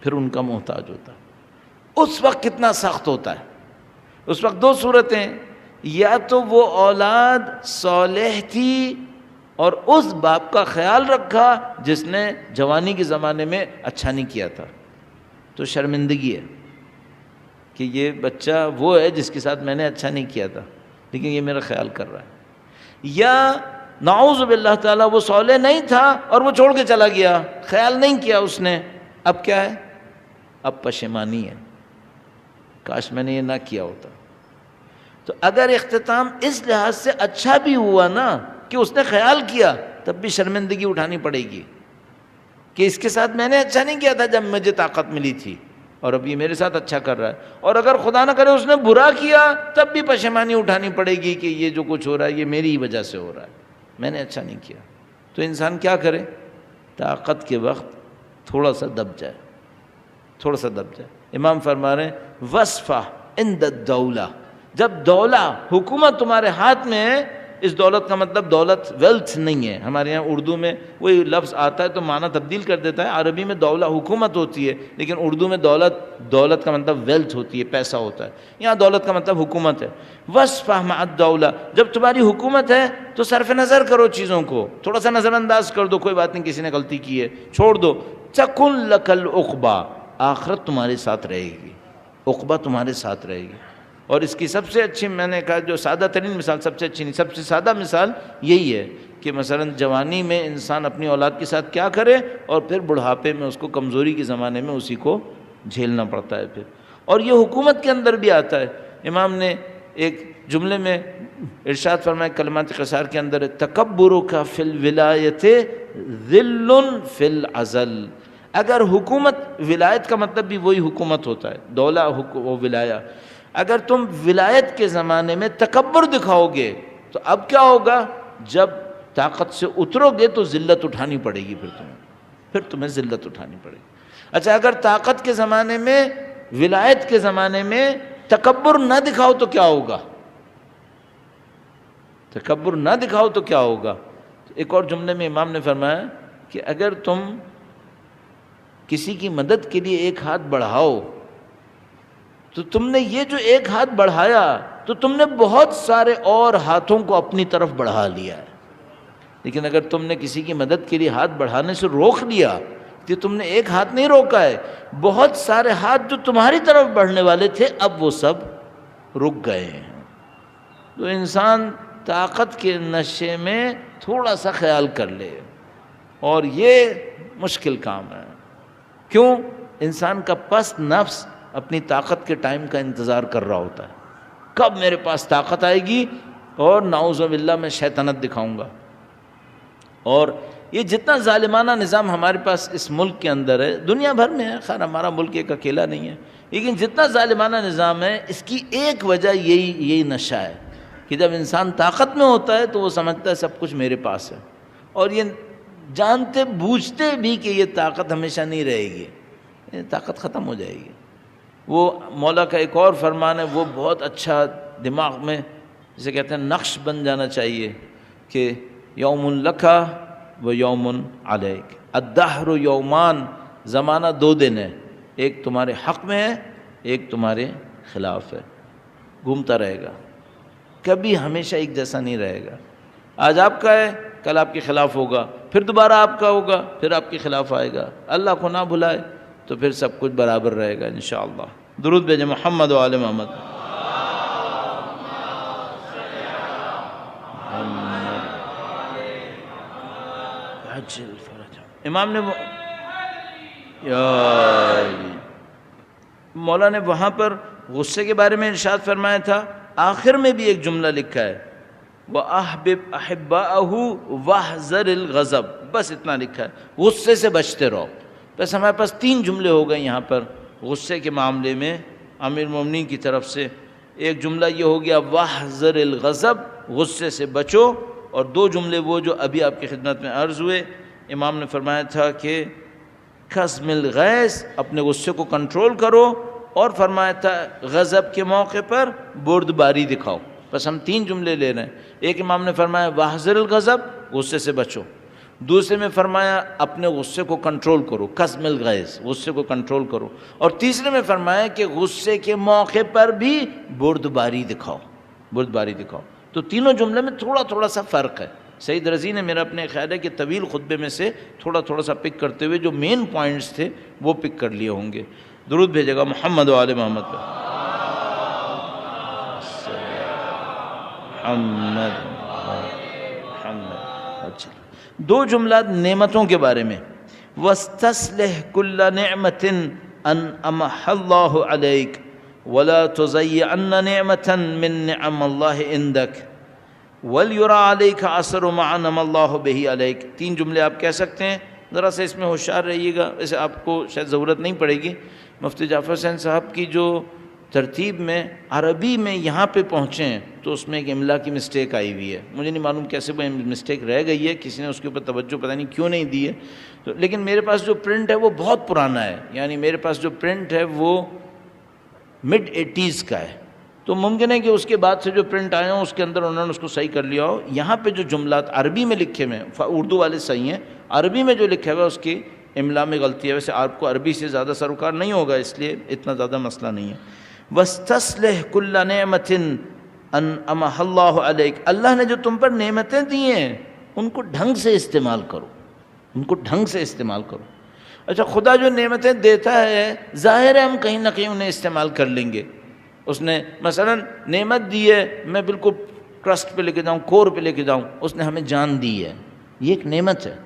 پھر ان کا محتاج ہوتا ہے. اس وقت کتنا سخت ہوتا ہے. اس وقت دو صورتیں، یا تو وہ اولاد صالح تھی اور اس باپ کا خیال رکھا جس نے جوانی کے زمانے میں اچھا نہیں کیا تھا، تو شرمندگی ہے کہ یہ بچہ وہ ہے جس کے ساتھ میں نے اچھا نہیں کیا تھا لیکن یہ میرا خیال کر رہا ہے. یا نعوذ باللہ تعالیٰ وہ صالح نہیں تھا اور وہ چھوڑ کے چلا گیا، خیال نہیں کیا اس نے، اب کیا ہے؟ اب پشیمانی ہے، کاش میں نے یہ نہ کیا ہوتا. تو اگر اختتام اس لحاظ سے اچھا بھی ہوا نا کہ اس نے خیال کیا، تب بھی شرمندگی اٹھانی پڑے گی کہ اس کے ساتھ میں نے اچھا نہیں کیا تھا جب مجھے طاقت ملی تھی اور اب یہ میرے ساتھ اچھا کر رہا ہے. اور اگر خدا نہ کرے اس نے برا کیا تب بھی پشیمانی اٹھانی پڑے گی کہ یہ جو کچھ ہو رہا ہے یہ میری ہی وجہ سے ہو رہا ہے، میں نے اچھا نہیں کیا. تو انسان کیا کرے؟ طاقت کے وقت تھوڑا سا دب جائے، تھوڑا سا دب جائے. امام فرما رہے ہیں وَاصْفَحْ عِنْدَ الدَّوْلَةِ، جب دولت حکومت تمہارے ہاتھ میں ہے، اس دولت کا مطلب دولت ویلتھ نہیں ہے. ہمارے یہاں اردو میں وہی لفظ آتا ہے تو معنی تبدیل کر دیتا ہے. عربی میں دولت حکومت ہوتی ہے لیکن اردو میں دولت کا مطلب ویلتھ ہوتی ہے، پیسہ ہوتا ہے. یہاں دولت کا مطلب حکومت ہے. وَاصْفَحْ مَعَ الدَّوْلَةِ، جب تمہاری حکومت ہے تو صرف نظر کرو چیزوں کو، تھوڑا سا نظر انداز کر دو، کوئی بات نہیں کسی نے غلطی کی ہے چھوڑ دو. تَكُنْ لَكَ الْعُقْبَى، آخرت تمہارے ساتھ رہے گی، عقبہ تمہارے ساتھ رہے گی. اور اس کی سب سے اچھی میں نے کہا جو سادہ ترین مثال، سب سے اچھی نہیں سب سے سادہ مثال یہی ہے کہ مثلا جوانی میں انسان اپنی اولاد کے ساتھ کیا کرے اور پھر بڑھاپے میں اس کو کمزوری کے زمانے میں اسی کو جھیلنا پڑتا ہے پھر. اور یہ حکومت کے اندر بھی آتا ہے. امام نے ایک جملے میں ارشاد فرمایا کلمات قصار کے اندر ہے تکبرک فی الولایت ذل فی العزل. اگر حکومت، ولایت کا مطلب بھی وہی حکومت ہوتا ہے، دولہ و ولایہ. اگر تم ولایت کے زمانے میں تکبر دکھاؤ گے تو اب کیا ہوگا؟ جب طاقت سے اترو گے تو ذلت اٹھانی پڑے گی، پھر تمہیں ذلت اٹھانی پڑے گی. اچھا اگر طاقت کے زمانے میں، ولایت کے زمانے میں تکبر نہ دکھاؤ تو کیا ہوگا؟ تکبر نہ دکھاؤ تو کیا ہوگا؟ ایک اور جملے میں امام نے فرمایا کہ اگر تم کسی کی مدد کے لیے ایک ہاتھ بڑھاؤ تو تم نے یہ جو ایک ہاتھ بڑھایا تو تم نے بہت سارے اور ہاتھوں کو اپنی طرف بڑھا لیا ہے. لیکن اگر تم نے کسی کی مدد کے لیے ہاتھ بڑھانے سے روک لیا تو تم نے ایک ہاتھ نہیں روکا ہے، بہت سارے ہاتھ جو تمہاری طرف بڑھنے والے تھے اب وہ سب رک گئے ہیں. تو انسان طاقت کے نشے میں تھوڑا سا خیال کر لے، اور یہ مشکل کام ہے. کیوں؟ انسان کا پست نفس اپنی طاقت کے ٹائم کا انتظار کر رہا ہوتا ہے، کب میرے پاس طاقت آئے گی اور نعوذ باللہ میں شیطنت دکھاؤں گا. اور یہ جتنا ظالمانہ نظام ہمارے پاس اس ملک کے اندر ہے، دنیا بھر میں ہے، خیر ہمارا ملک ایک اکیلا نہیں ہے، لیکن جتنا ظالمانہ نظام ہے اس کی ایک وجہ یہی نشہ ہے کہ جب انسان طاقت میں ہوتا ہے تو وہ سمجھتا ہے سب کچھ میرے پاس ہے، اور یہ جانتے بوجھتے بھی کہ یہ طاقت ہمیشہ نہیں رہے گی، یہ طاقت ختم ہو جائے گی. وہ مولا کا ایک اور فرمان ہے، وہ بہت اچھا دماغ میں جسے کہتے ہیں نقش بن جانا چاہیے کہ یوم لک و یوم علیک، الدہر یومان، زمانہ دو دن ہے، ایک تمہارے حق میں ہے ایک تمہارے خلاف ہے، گھومتا رہے گا، کبھی ہمیشہ ایک جیسا نہیں رہے گا. آج آپ کا ہے کل آپ کے خلاف ہوگا، پھر دوبارہ آپ کا ہوگا، پھر آپ کے خلاف آئے گا۔ اللہ کو نہ بھلائے تو پھر سب کچھ برابر رہے گا انشاءاللہ۔ درود بھیجیں محمد و آل محمد۔ امام نے مولا نے وہاں پر غصے کے بارے میں ارشاد فرمایا تھا، آخر میں بھی ایک جملہ لکھا ہے، وَأَحْبِبْ أَحِبَّأَهُ وَاحْذَرِ الْغَضَبَ، بس اتنا لکھا ہے، غصے سے بچتے رہو۔ بس ہمارے پاس 3 جملے ہو گئے یہاں پر غصے کے معاملے میں امیر المومنین کی طرف سے۔ ایک جملہ یہ ہو گیا وَاحْذَرِ الْغَضَبَ، غصے سے بچو، اور 2 جملے وہ جو ابھی آپ کی خدمت میں عرض ہوئے۔ امام نے فرمایا تھا کہ کظم الغیظ، اپنے غصے کو کنٹرول کرو، اور فرمایا تھا غضب کے موقع پر بردباری دکھاؤ۔ بس ہم 3 جملے لے رہے ہیں۔ ایک امام نے فرمایا واحذر الغضب، غصے سے بچو۔ دوسرے میں فرمایا اپنے غصے کو کنٹرول کرو، کظم الغیظ، غصے کو کنٹرول کرو۔ اور تیسرے میں فرمایا کہ غصے کے موقع پر بھی بردباری دکھاؤ، بردباری دکھاؤ۔ تو تینوں جملے میں تھوڑا تھوڑا سا فرق ہے۔ سید رضی نے میرا اپنے خیال ہے کہ طویل خطبے میں سے تھوڑا تھوڑا سا پک کرتے ہوئے جو مین پوائنٹس تھے وہ پک کر لیے ہوں گے۔ درود بھیجے گا محمد و آل محمد پر۔ اچھا، 2 جملات نعمتوں کے بارے میں، وَاسْتَصْلِحْ كُلَّ نِعْمَةٍ أَنْعَمَهَا اللَّهُ عَلَيْكَ وَلَا تُضَيِّعَنَّ نِعْمَةً مِّن نِعَمِ اللَّهِ عِندَكَ وَلْيُرَى عَلَيْكَ أَثَرُ مَا أَنْعَمَ اللَّهُ بِهِ عَلَيْكَ۔ 3 جملے آپ کہہ سکتے ہیں، ذرا سا اس میں ہوشیار رہیے گا، ویسے آپ کو شاید ضرورت نہیں پڑے گی۔ مفتی جعفر حسین صاحب کی جو ترتیب میں عربی میں یہاں پہ پہنچے ہیں تو اس میں ایک املا کی مسٹیک آئی ہوئی ہے، مجھے نہیں معلوم کیسے وہ مسٹیک رہ گئی ہے، کسی نے اس کے اوپر توجہ پتہ نہیں کیوں نہیں دی ہے۔ تو لیکن میرے پاس جو پرنٹ ہے وہ بہت پرانا ہے، یعنی میرے پاس جو پرنٹ ہے وہ mid 80s کا ہے، تو ممکن ہے کہ اس کے بعد سے جو پرنٹ آئے ہوں اس کے اندر انہوں نے اس کو صحیح کر لیا ہو۔ یہاں پہ جو جملات عربی میں لکھے ہوئے ہیں، اردو والے صحیح ہیں، عربی میں جو لکھا ہوا ہے اس کی املا میں غلطی ہے۔ ویسے آپ کو عربی سے زیادہ سروکار نہیں ہوگا، اس لیے اتنا زیادہ مسئلہ نہیں ہے۔ وَاسْتَصْلِحْ كُلَّ نِعْمَةٍ أَنْعَمَهَا اللَّهُ عَلَيْكَ، اللہ نے جو تم پر نعمتیں دی ہیں ان کو ڈھنگ سے استعمال کرو، ان کو ڈھنگ سے استعمال کرو۔ اچھا، خدا جو نعمتیں دیتا ہے ظاہر ہے ہم کہیں نہ کہیں انہیں استعمال کر لیں گے۔ اس نے مثلا نعمت دی ہے، میں بالکل کرسٹ پہ لے کے جاؤں، کور پہ لے کے جاؤں، اس نے ہمیں جان دی ہے، یہ ایک نعمت ہے۔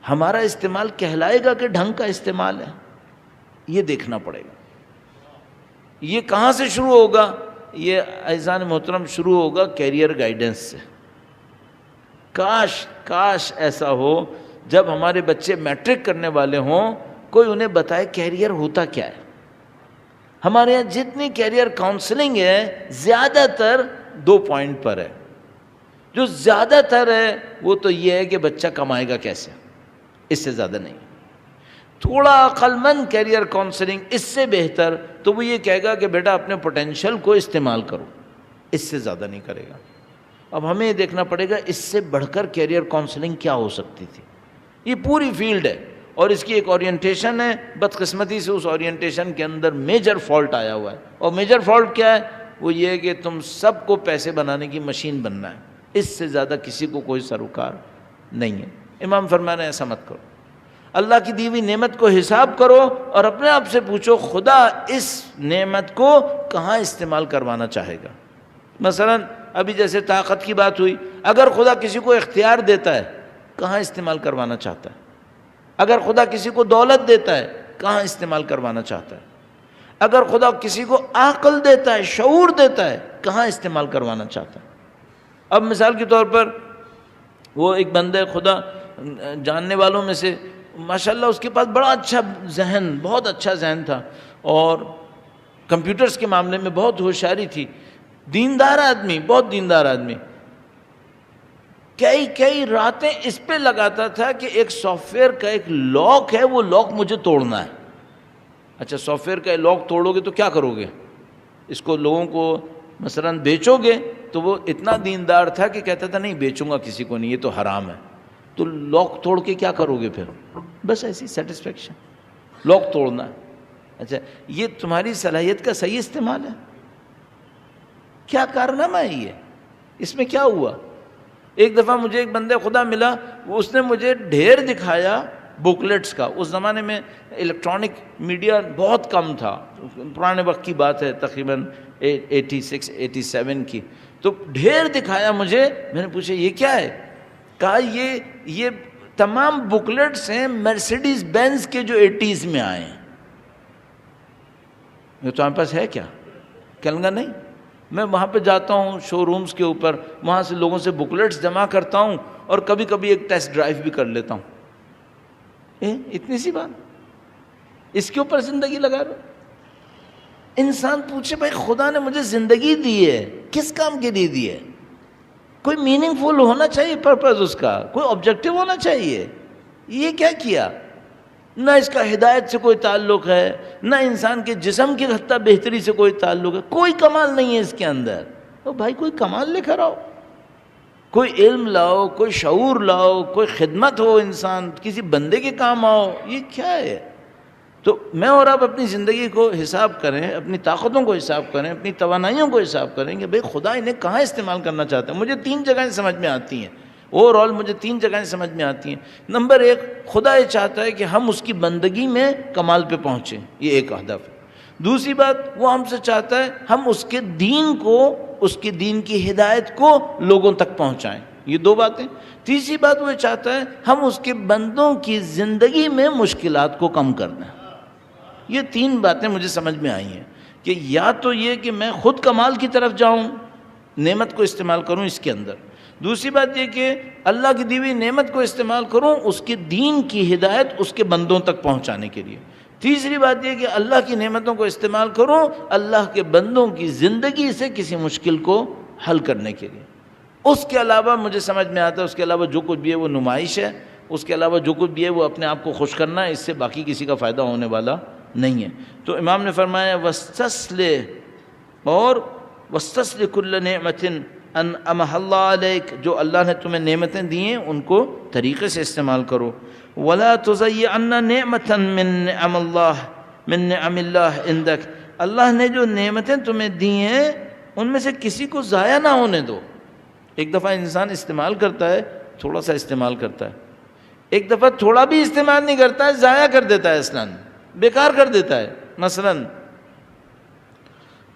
ہمارا استعمال کہلائے گا کہ ڈھنگ کا استعمال ہے، یہ دیکھنا پڑے گا۔ یہ کہاں سے شروع ہوگا؟ یہ عزیزان محترم شروع ہوگا کیریئر گائیڈنس سے۔ کاش ایسا ہو جب ہمارے بچے میٹرک کرنے والے ہوں کوئی انہیں بتائے کیریئر ہوتا کیا ہے۔ ہمارے یہاں جتنی کیریئر کاؤنسلنگ ہے زیادہ تر 2 پوائنٹ پر ہے۔ جو زیادہ تر ہے وہ تو یہ ہے کہ بچہ کمائے گا کیسے، اس سے زیادہ نہیں۔ تھوڑا عقل مند کیریئر کاؤنسلنگ اس سے بہتر تو وہ یہ کہے گا کہ بیٹا اپنے پوٹینشیل کو استعمال کرو، اس سے زیادہ نہیں کرے گا۔ اب ہمیں یہ دیکھنا پڑے گا اس سے بڑھ کر کیریئر کاؤنسلنگ کیا ہو سکتی تھی۔ یہ پوری فیلڈ ہے اور اس کی ایک اورینٹیشن ہے، بدقسمتی سے اس اورینٹیشن کے اندر میجر فالٹ آیا ہوا ہے۔ اور میجر فالٹ کیا ہے؟ وہ یہ ہے کہ تم سب کو پیسے بنانے کی مشین بننا ہے، اس سے زیادہ کسی کو کوئی سروکار نہیں ہے۔ امام فرمانا ایسا مت کرو، اللہ کی دی ہوئی نعمت کو حساب کرو اور اپنے آپ سے پوچھو خدا اس نعمت کو کہاں استعمال کروانا چاہے گا۔ مثلا ابھی جیسے طاقت کی بات ہوئی، اگر خدا کسی کو اختیار دیتا ہے کہاں استعمال کروانا چاہتا ہے؟ اگر خدا کسی کو دولت دیتا ہے کہاں استعمال کروانا چاہتا ہے؟ اگر خدا کسی کو عقل دیتا ہے، شعور دیتا ہے، کہاں استعمال کروانا چاہتا ہے؟ اب مثال کے طور پر وہ ایک بندہ خدا جاننے والوں میں سے ماشاءاللہ اس کے پاس بڑا اچھا ذہن، بہت اچھا ذہن تھا اور کمپیوٹرز کے معاملے میں بہت ہوشیاری تھی، دیندار آدمی، بہت دیندار آدمی، کئی راتیں اس پہ لگاتا تھا کہ ایک سافٹ ویئر کا ایک لاک ہے، وہ لاک مجھے توڑنا ہے۔ اچھا، سافٹ ویئر کا لاک توڑو گے تو کیا کرو گے؟ اس کو لوگوں کو مثلا بیچو گے؟ تو وہ اتنا دیندار تھا کہ کہتا تھا نہیں بیچوں گا کسی کو نہیں، یہ تو حرام ہے۔ تو لاک توڑ کے کیا کرو گے پھر؟ بس ایسی سیٹسفیکشن، لاک توڑنا ہے۔ اچھا، یہ تمہاری صلاحیت کا صحیح استعمال ہے؟ کیا کارنامہ ہے یہ؟ اس میں کیا ہوا؟ ایک دفعہ مجھے ایک بندہ خدا ملا، اس نے مجھے ڈھیر دکھایا بکلیٹس کا. اس زمانے میں الیکٹرانک میڈیا بہت کم تھا، پرانے وقت کی بات ہے، تقریباً 86 87 کی. تو ڈھیر دکھایا مجھے. میں نے پوچھا یہ کیا ہے؟ کہا یہ تمام بکلیٹس ہیں مرسیڈیز بینز کے جو 80s میں آئے ہیں. یہ تمہارے پاس ہے کیا؟ کہنے گا نہیں. میں وہاں پہ جاتا ہوں شو رومز کے اوپر، وہاں سے لوگوں سے بکلیٹس جمع کرتا ہوں اور کبھی کبھی ایک ٹیسٹ ڈرائیو بھی کر لیتا ہوں. اتنی سی بات، اس کے اوپر زندگی لگا رہا. انسان پوچھے بھائی خدا نے مجھے زندگی دی ہے، کس کام کے لیے دی ہے؟ کوئی میننگ فل ہونا چاہیے پرپز، اس کا کوئی آبجیکٹو ہونا چاہیے. یہ کیا کیا؟ نہ اس کا ہدایت سے کوئی تعلق ہے، نہ انسان کے جسم کی حتیٰ بہتری سے کوئی تعلق ہے. کوئی کمال نہیں ہے اس کے اندر. تو بھائی کوئی کمال لے کر آؤ، کوئی علم لاؤ، کوئی شعور لاؤ، کوئی خدمت ہو، انسان کسی بندے کے کام آؤ. یہ کیا ہے؟ تو میں اور آپ اپنی زندگی کو حساب کریں، اپنی طاقتوں کو حساب کریں، اپنی توانائیوں کو حساب کریں کہ بھئی خدا انہیں کہاں استعمال کرنا چاہتا ہے. مجھے 3 جگہیں سمجھ میں آتی ہیں، اوور آل مجھے 3 جگہیں سمجھ میں آتی ہیں. نمبر 1، خدا یہ چاہتا ہے کہ ہم اس کی بندگی میں کمال پہ پہنچیں، یہ ایک ہدف ہے. دوسری بات، وہ ہم سے چاہتا ہے ہم اس کے دین کو، اس کے دین کی ہدایت کو لوگوں تک پہنچائیں، یہ 2 باتیں. تیسری بات، وہ چاہتا ہے ہم اس کے بندوں کی زندگی میں مشکلات کو کم کر دیں. یہ 3 باتیں مجھے سمجھ میں آئی ہیں کہ یا تو یہ کہ میں خود کمال کی طرف جاؤں، نعمت کو استعمال کروں اس کے اندر. دوسری بات یہ کہ اللہ کی دی ہوئی نعمت کو استعمال کروں اس کے دین کی ہدایت اس کے بندوں تک پہنچانے کے لیے. تیسری بات یہ کہ اللہ کی نعمتوں کو استعمال کروں اللہ کے بندوں کی زندگی سے کسی مشکل کو حل کرنے کے لیے. اس کے علاوہ مجھے سمجھ میں آتا ہے اس کے علاوہ جو کچھ بھی ہے وہ نمائش ہے، اس کے علاوہ جو کچھ بھی ہے وہ اپنے آپ کو خوش کرنا ہے، اس سے باقی کسی کا فائدہ ہونے والا نہیں ہے. تو امام نے فرمایا وَاسْتَسْلِ كُلَّ نِعْمَةٍ أَنْعَمَهَا اللَّهُ عَلَيْكَ، جو اللہ نے تمہیں نعمتیں دی ہیں ان کو طریقے سے استعمال کرو. وَلَا تُضَيِّعَنَّ نِعْمَةً مِّن نِعَمِ اللَّهِ عِندَكَ، اللہ نے جو نعمتیں تمہیں دی ہیں ان میں سے کسی کو ضائع نہ ہونے دو. ایک دفعہ انسان استعمال کرتا ہے، تھوڑا سا استعمال کرتا ہے، ایک دفعہ تھوڑا بھی استعمال نہیں کرتا ہے، ضائع کر دیتا ہے، اصلاً بیکار کر دیتا ہے. مثلاً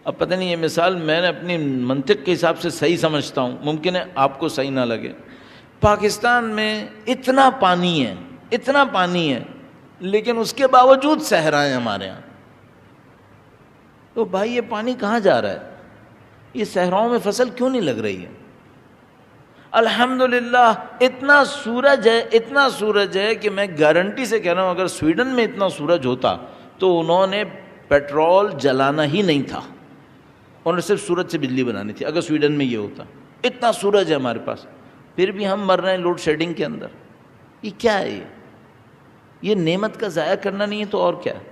اب پتہ نہیں یہ مثال میں نے اپنی منطق کے حساب سے صحیح سمجھتا ہوں، ممکن ہے آپ کو صحیح نہ لگے. پاکستان میں اتنا پانی ہے لیکن اس کے باوجود صحرائیں ہمارے ہاں. تو بھائی یہ پانی کہاں جا رہا ہے؟ یہ صحراؤں میں فصل کیوں نہیں لگ رہی ہے؟ الحمدللہ اتنا سورج ہے کہ میں گارنٹی سے کہہ رہا ہوں اگر سویڈن میں اتنا سورج ہوتا تو انہوں نے پیٹرول جلانا ہی نہیں تھا، انہوں نے صرف سورج سے بجلی بنانی تھی. اگر سویڈن میں یہ ہوتا، اتنا سورج ہے ہمارے پاس، پھر بھی ہم مر رہے ہیں لوڈ شیڈنگ کے اندر. یہ کیا ہے؟ یہ نعمت کا ضائع کرنا نہیں ہے تو اور کیا ہے؟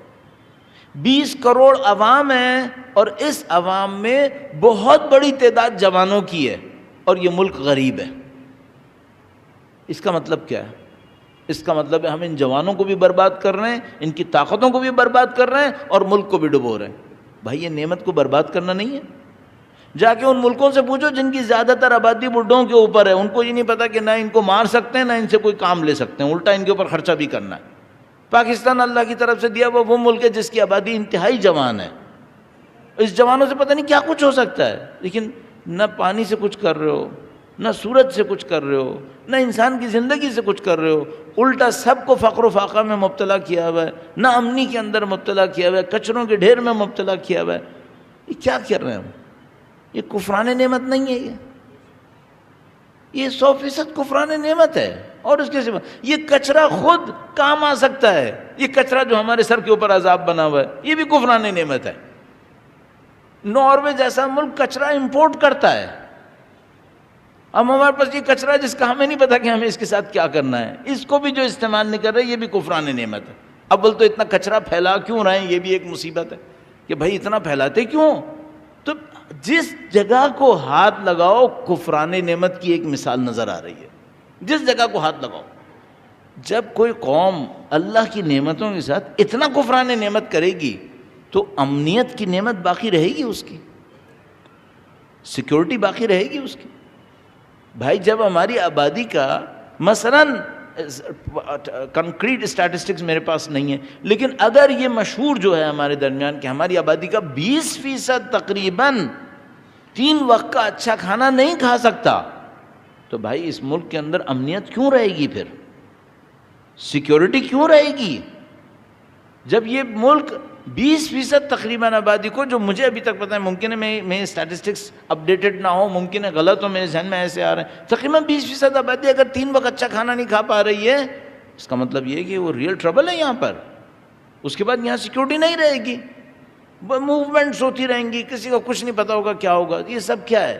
20 کروڑ عوام ہیں اور اس عوام میں بہت بڑی تعداد جوانوں کی ہے اور یہ ملک غریب ہے. اس کا مطلب کیا ہے؟ اس کا مطلب ہے ہم ان جوانوں کو بھی برباد کر رہے ہیں، ان کی طاقتوں کو بھی برباد کر رہے ہیں اور ملک کو بھی ڈبو رہے ہیں. بھائی یہ نعمت کو برباد کرنا نہیں ہے؟ جا کے ان ملکوں سے پوچھو جن کی زیادہ تر آبادی بڈھوں کے اوپر ہے، ان کو یہ نہیں پتا کہ نہ ان کو مار سکتے ہیں نہ ان سے کوئی کام لے سکتے ہیں، الٹا ان کے اوپر خرچہ بھی کرنا ہے. پاکستان اللہ کی طرف سے دیا وہ ملک ہے جس کی آبادی انتہائی جوان ہے. اس جوانوں سے پتہ نہیں کیا کچھ ہو سکتا ہے، لیکن نہ پانی سے کچھ کر رہے ہو، نہ سورج سے کچھ کر رہے ہو، نہ انسان کی زندگی سے کچھ کر رہے ہو. الٹا سب کو فقر و فاقہ میں مبتلا کیا ہوا ہے، نہ امنی کے اندر مبتلا کیا ہوا ہے، کچروں کے ڈھیر میں مبتلا کیا ہوا ہے. یہ کیا کر رہے ہیں ہم؟ یہ کفران نعمت نہیں ہے، یہ 100% کفران نعمت ہے. اور اس کے سوا یہ کچرا خود کام آ سکتا ہے. یہ کچرا جو ہمارے سر کے اوپر عذاب بنا ہوا ہے یہ بھی کفران نعمت ہے. ناروے جیسا ملک کچرا امپورٹ کرتا ہے، اب ہمارے پاس یہ کچرا جس کا ہمیں نہیں پتا کہ ہمیں اس کے ساتھ کیا کرنا ہے، اس کو بھی جو استعمال نہیں کر رہے یہ بھی کفران نعمت ہے. اول تو اتنا کچرا پھیلا کیوں رہے ہیں یہ بھی ایک مصیبت ہے کہ بھائی اتنا پھیلاتے کیوں. تو جس جگہ کو ہاتھ لگاؤ کفران نعمت کی ایک مثال نظر آ رہی ہے. جس جگہ کو ہاتھ لگاؤ، جب کوئی قوم اللہ کی نعمتوں کے ساتھ اتنا کفران نعمت کرے گی تو امنیت کی نعمت باقی رہے گی، اس کی سیکیورٹی باقی رہے گی، اس کی بھائی جب ہماری آبادی کا مثلاً کنکریٹ اسٹیٹسٹکس میرے پاس نہیں ہے، لیکن اگر یہ مشہور جو ہے ہمارے درمیان کہ ہماری آبادی کا 20% تقریباً 3 وقت کا اچھا کھانا نہیں کھا سکتا، تو بھائی اس ملک کے اندر امنیت کیوں رہے گی؟ پھر سیکیورٹی کیوں رہے گی؟ جب یہ ملک 20% تقریباً آبادی کو، جو مجھے ابھی تک پتہ ہے، ممکن ہے میں اسٹیٹسٹکس اپڈیٹڈ نہ ہو، ممکن ہے غلط ہو، میرے ذہن میں ایسے آ رہے ہیں، تقریباً 20% آبادی اگر 3 وقت اچھا کھانا نہیں کھا پا رہی ہے، اس کا مطلب یہ ہے کہ وہ ریئل ٹربل ہے یہاں پر۔ اس کے بعد یہاں سیکیورٹی نہیں رہے گی، موومنٹس ہوتی رہیں گی، کسی کو کچھ نہیں پتا ہوگا کیا ہوگا۔ یہ سب کیا ہے؟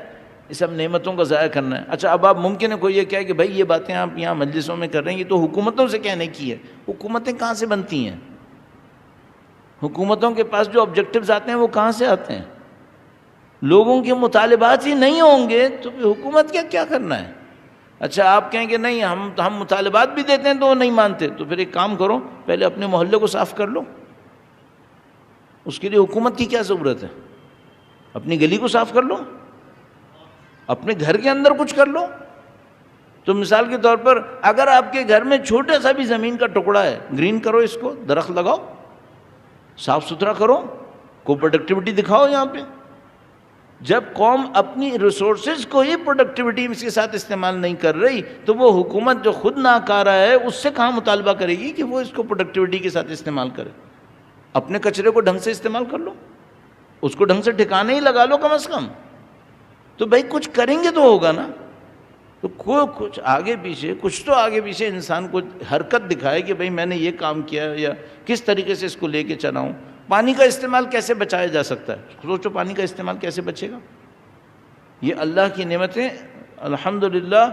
یہ سب نعمتوں کا ضائع کرنا ہے۔ اچھا اب آپ ممکن ہے کوئی یہ کہے کہ بھائی یہ باتیں آپ یہاں مجلسوں میں کر رہے ہیں، یہ تو حکومتوں سے کہنے کی ہے۔ حکومتیں کہاں سے بنتی ہیں؟ حکومتوں کے پاس جو آبجیکٹیوز آتے ہیں وہ کہاں سے آتے ہیں؟ لوگوں کے مطالبات ہی نہیں ہوں گے تو پھر حکومت کیا کرنا ہے؟ اچھا آپ کہیں کہ نہیں ہم مطالبات بھی دیتے ہیں تو وہ نہیں مانتے، تو پھر ایک کام کرو، پہلے اپنے محلے کو صاف کر لو۔ اس کے لیے حکومت کی کیا ضرورت ہے؟ اپنی گلی کو صاف کر لو، اپنے گھر کے اندر کچھ کر لو۔ تو مثال کے طور پر اگر آپ کے گھر میں چھوٹا سا بھی زمین کا ٹکڑا ہے، گرین کرو اس کو، درخت لگاؤ، صاف ستھرا کرو، کو پروڈکٹیوٹی دکھاؤ یہاں پہ۔ جب قوم اپنی ریسورسز کو ہی پروڈکٹیوٹی کے ساتھ استعمال نہیں کر رہی تو وہ حکومت جو خود ناکارہ ہے اس سے کہاں مطالبہ کرے گی کہ وہ اس کو پروڈکٹیوٹی کے ساتھ استعمال کرے؟ اپنے کچرے کو ڈھنگ سے استعمال کر لو، اس کو ڈھنگ سے ٹھکانے ہی لگا لو کم از کم۔ تو بھائی کچھ کریں گے تو ہوگا نا۔ تو کچھ آگے پیچھے، کچھ تو آگے پیچھے انسان کو حرکت دکھائے کہ بھائی میں نے یہ کام کیا یا کس طریقے سے اس کو لے کے چلا ہوں۔ پانی کا استعمال کیسے بچایا جا سکتا ہے؟ سوچو پانی کا استعمال کیسے بچے گا؟ یہ اللہ کی نعمتیں، الحمدللہ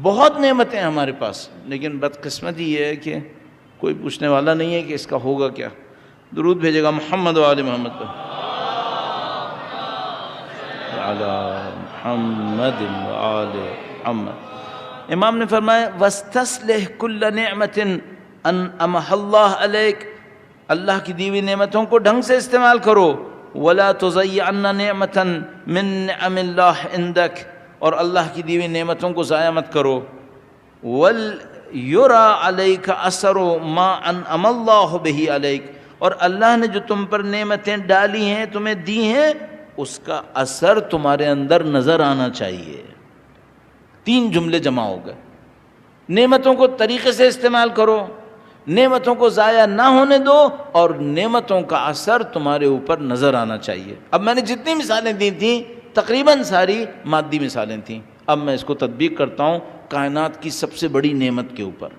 بہت نعمتیں ہیں ہمارے پاس، لیکن بدقسمتی یہ ہے کہ کوئی پوچھنے والا نہیں ہے کہ اس کا ہوگا کیا۔ درود بھیجے گا محمد و آل محمد پر، علی محمد و آل محمد۔ امام نے فرمایا وَاسْتَصْلِحْ كُلَّ نِعْمَةٍ أَنْعَمَهَا اللَّهُ عَلَيْكَ، اللہ کی دی ہوئی نعمتوں کو ڈھنگ سے استعمال کرو۔ وَلَا تُضَيِّعَنَّ نِعْمَةً مِّن نِعَمِ اللَّهِ عِندَكَ، اور اللہ کی دی ہوئی نعمتوں کو ضائع مت کرو۔ وَلْيُرَى عَلَيْكَ أَثَرُ مَا أَنْعَمَ اللَّهُ بِهِ عَلَيْكَ، اور اللہ نے جو تم پر نعمتیں ڈالی ہیں، تمہیں دی ہیں، اس کا اثر تمہارے اندر نظر آنا چاہیے۔ 3 جملے جمع ہو گئے۔ نعمتوں کو طریقے سے استعمال کرو، نعمتوں کو ضائع نہ ہونے دو، اور نعمتوں کا اثر تمہارے اوپر نظر آنا چاہیے۔ اب میں نے جتنی مثالیں دی تھیں تقریباً ساری مادی مثالیں تھیں، اب میں اس کو تطبیق کرتا ہوں کائنات کی سب سے بڑی نعمت کے اوپر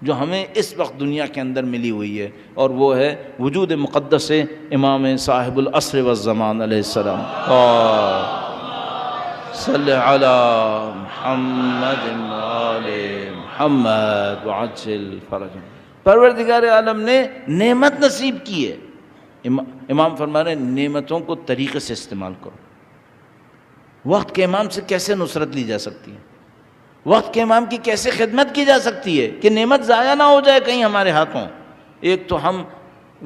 جو ہمیں اس وقت دنیا کے اندر ملی ہوئی ہے، اور وہ ہے وجود مقدس امام صاحب العصر والزمان علیہ السلام۔ صلی علی محمد وآل محمد وعجل فرجهم۔ پروردگار عالم نے نعمت نصیب کی ہے، امام فرما رہے ہیں نعمتوں کو طریقے سے استعمال کرو۔ وقت کے امام سے کیسے نصرت لی جا سکتی ہے؟ وقت کے امام کی کیسے خدمت کی جا سکتی ہے کہ نعمت ضائع نہ ہو جائے کہیں ہمارے ہاتھوں؟ ایک تو ہم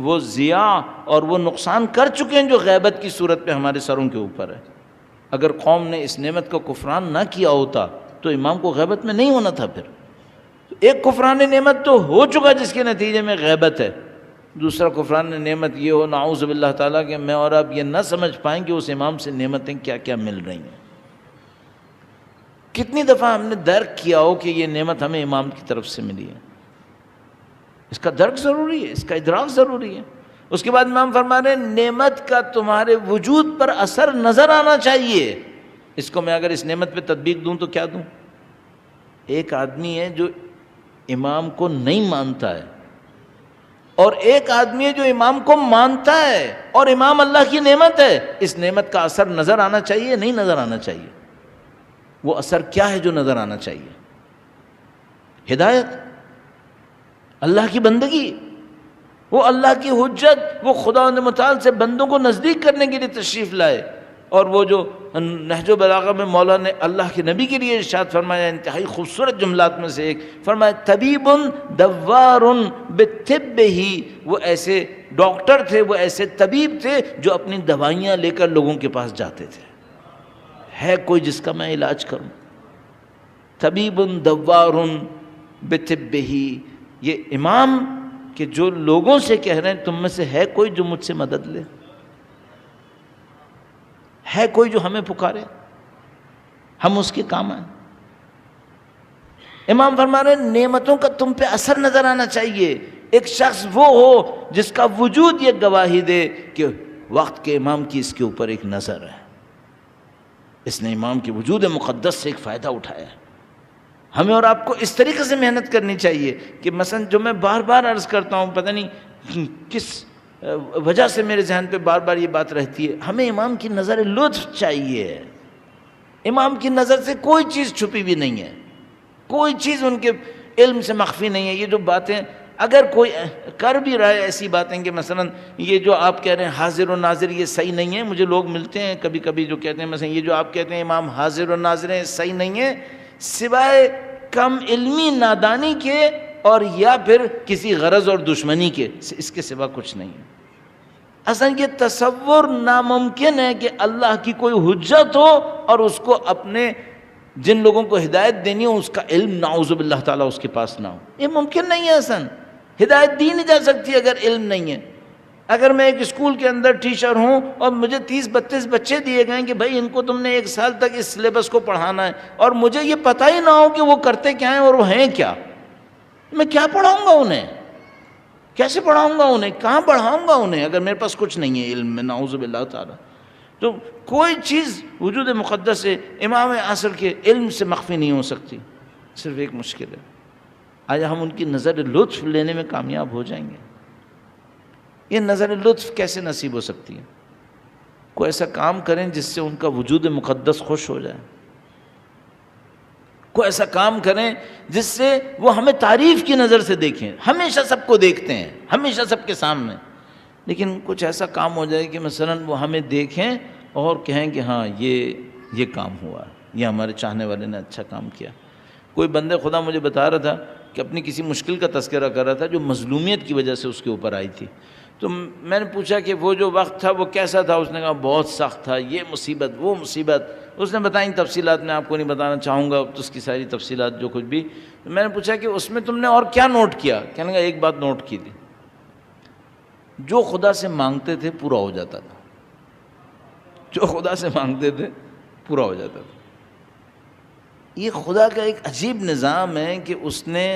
وہ ضیاع اور وہ نقصان کر چکے ہیں جو غیبت کی صورت پہ ہمارے سروں کے اوپر ہے۔ اگر قوم نے اس نعمت کا کفران نہ کیا ہوتا تو امام کو غیبت میں نہیں ہونا تھا۔ پھر ایک کفران نعمت تو ہو چکا جس کے نتیجے میں غیبت ہے، دوسرا کفران نعمت یہ ہو نعوذ باللہ تعالیٰ کہ میں اور آپ یہ نہ سمجھ پائیں کہ اس امام سے نعمتیں کیا کیا مل رہی ہیں۔ کتنی دفعہ ہم نے درک کیا ہو کہ یہ نعمت ہمیں امام کی طرف سے ملی ہے؟ اس کا درک ضروری ہے، اس کا ادراک ضروری ہے۔ اس کے بعد امام فرما رہے ہیں نعمت کا تمہارے وجود پر اثر نظر آنا چاہیے۔ اس کو میں اگر اس نعمت پہ تطبیق دوں تو کیا دوں؟ ایک آدمی ہے جو امام کو نہیں مانتا ہے، اور ایک آدمی ہے جو امام کو مانتا ہے، اور امام اللہ کی نعمت ہے۔ اس نعمت کا اثر نظر آنا چاہیے، نہیں نظر آنا چاہیے؟ وہ اثر کیا ہے جو نظر آنا چاہیے؟ ہدایت، اللہ کی بندگی، وہ اللہ کی حجت، وہ خداوند متعال سے بندوں کو نزدیک کرنے کے لیے تشریف لائے۔ اور وہ جو نہج و بلاغہ میں مولا نے اللہ کے نبی کے لیے ارشاد فرمایا، انتہائی خوبصورت جملات میں سے ایک فرمایا طبیب دوار بطبہ، وہ ایسے ڈاکٹر تھے، وہ ایسے طبیب تھے جو اپنی دوائیاں لے کر لوگوں کے پاس جاتے تھے۔ ہے کوئی جس کا میں علاج کروں؟ طبیب دوار بطبہ، یہ امام کہ جو لوگوں سے کہہ رہے ہیں تم میں سے ہے کوئی جو مجھ سے مدد لے، ہے کوئی جو ہمیں پکارے، ہم اس کے کام آئیں۔ امام فرما رہے ہیں نعمتوں کا تم پہ اثر نظر آنا چاہیے۔ ایک شخص وہ ہو جس کا وجود یہ گواہی دے کہ وقت کے امام کی اس کے اوپر ایک نظر ہے، اس نے امام کے وجود مقدس سے ایک فائدہ اٹھایا ہے۔ ہمیں اور آپ کو اس طریقے سے محنت کرنی چاہیے کہ مثلا جو میں بار بار عرض کرتا ہوں، پتہ نہیں کس وجہ سے میرے ذہن پہ بار بار یہ بات رہتی ہے، ہمیں امام کی نظر لطف چاہیے۔ امام کی نظر سے کوئی چیز چھپی بھی نہیں ہے، کوئی چیز ان کے علم سے مخفی نہیں ہے۔ یہ جو باتیں اگر کوئی کر بھی رہا ہے ایسی باتیں کہ مثلا یہ جو آپ کہہ رہے ہیں حاضر و ناظر، یہ صحیح نہیں ہے۔ مجھے لوگ ملتے ہیں کبھی کبھی جو کہتے ہیں مثلا یہ جو آپ کہتے ہیں امام حاضر و ناظر ہیں، صحیح نہیں ہے، سوائے کم علمی نادانی کے اور یا پھر کسی غرض اور دشمنی کے، اس کے سوا کچھ نہیں ہے۔ اصلا یہ تصور ناممکن ہے کہ اللہ کی کوئی حجت ہو اور اس کو اپنے جن لوگوں کو ہدایت دینی ہو اس کا علم نعوذ باللہ تعالیٰ اس کے پاس نہ ہو۔ یہ ممکن نہیں ہے۔ اصلا ہدایت دی نہیں جا سکتی اگر علم نہیں ہے۔ اگر میں ایک اسکول کے اندر ٹیچر ہوں اور مجھے 30-32 بچے دیے گئے کہ بھائی ان کو تم نے 1 سال تک اس سلیبس کو پڑھانا ہے، اور مجھے یہ پتہ ہی نہ ہو کہ وہ کرتے کیا ہیں اور وہ ہیں کیا، میں کیا پڑھاؤں گا انہیں؟ کیسے پڑھاؤں گا انہیں؟ کہاں پڑھاؤں گا انہیں اگر میرے پاس کچھ نہیں ہے علم میں، نعوذ باللہ تعالیٰ۔ تو کوئی چیز وجود مقدس سے امام عصر کے علم سے مخفی نہیں ہو سکتی، صرف ایک مشکل ہے، آیا ہم ان کی نظر لطف لینے میں کامیاب ہو جائیں گے؟ یہ نظر لطف کیسے نصیب ہو سکتی ہے؟ کوئی ایسا کام کریں جس سے ان کا وجود مقدس خوش ہو جائے، کوئی ایسا کام کریں جس سے وہ ہمیں تعریف کی نظر سے دیکھیں۔ ہمیشہ سب کو دیکھتے ہیں، ہمیشہ سب کے سامنے، لیکن کچھ ایسا کام ہو جائے کہ مثلا وہ ہمیں دیکھیں اور کہیں کہ ہاں یہ کام ہوا، یہ ہمارے چاہنے والے نے اچھا کام کیا۔ کوئی بندے خدا مجھے بتا رہا تھا کہ اپنی کسی مشکل کا تذکرہ کر رہا تھا جو مظلومیت کی وجہ سے اس کے اوپر آئی تھی، تو میں نے پوچھا کہ وہ جو وقت تھا وہ کیسا تھا؟ اس نے کہا بہت سخت تھا، یہ مصیبت وہ مصیبت، اس نے بتائیں تفصیلات، میں آپ کو نہیں بتانا چاہوں گا تو اس کی ساری تفصیلات جو کچھ بھی۔ میں نے پوچھا کہ اس میں تم نے اور کیا نوٹ کیا؟ کہنے لگا ایک بات نوٹ کی تھی، جو خدا سے مانگتے تھے پورا ہو جاتا تھا، جو خدا سے مانگتے تھے پورا ہو جاتا تھا۔ یہ خدا کا ایک عجیب نظام ہے کہ اس نے،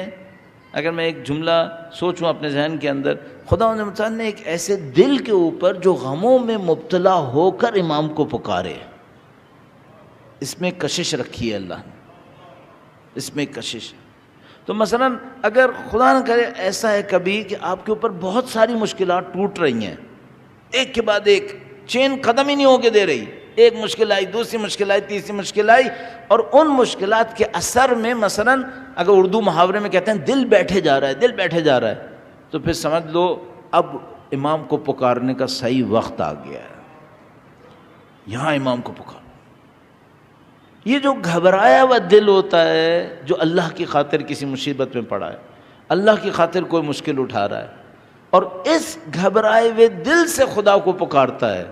اگر میں ایک جملہ سوچوں اپنے ذہن کے اندر، خدا نے ایک ایسے دل کے اوپر جو غموں میں مبتلا ہو کر امام کو پکارے، اس میں کشش رکھی ہے اللہ نے، اس میں کشش۔ تو مثلا اگر خدا نہ کرے ایسا ہے کبھی کہ آپ کے اوپر بہت ساری مشکلات ٹوٹ رہی ہیں، ایک کے بعد ایک، چین ختم ہی نہیں ہو کے دے رہی، ایک مشکل آئی، دوسری مشکل آئی، تیسری مشکل آئی، اور ان مشکلات کے اثر میں مثلا اگر اردو محاورے میں کہتے ہیں دل بیٹھے جا رہا ہے، دل بیٹھے جا رہا ہے، تو پھر سمجھ لو اب امام کو پکارنے کا صحیح وقت آ گیا ہے، یہاں امام کو پکار۔ یہ جو گھبرایا ہوا دل ہوتا ہے جو اللہ کی خاطر کسی مصیبت میں پڑا ہے، اللہ کی خاطر کوئی مشکل اٹھا رہا ہے، اور اس گھبرائے ہوئے دل سے خدا کو پکارتا ہے،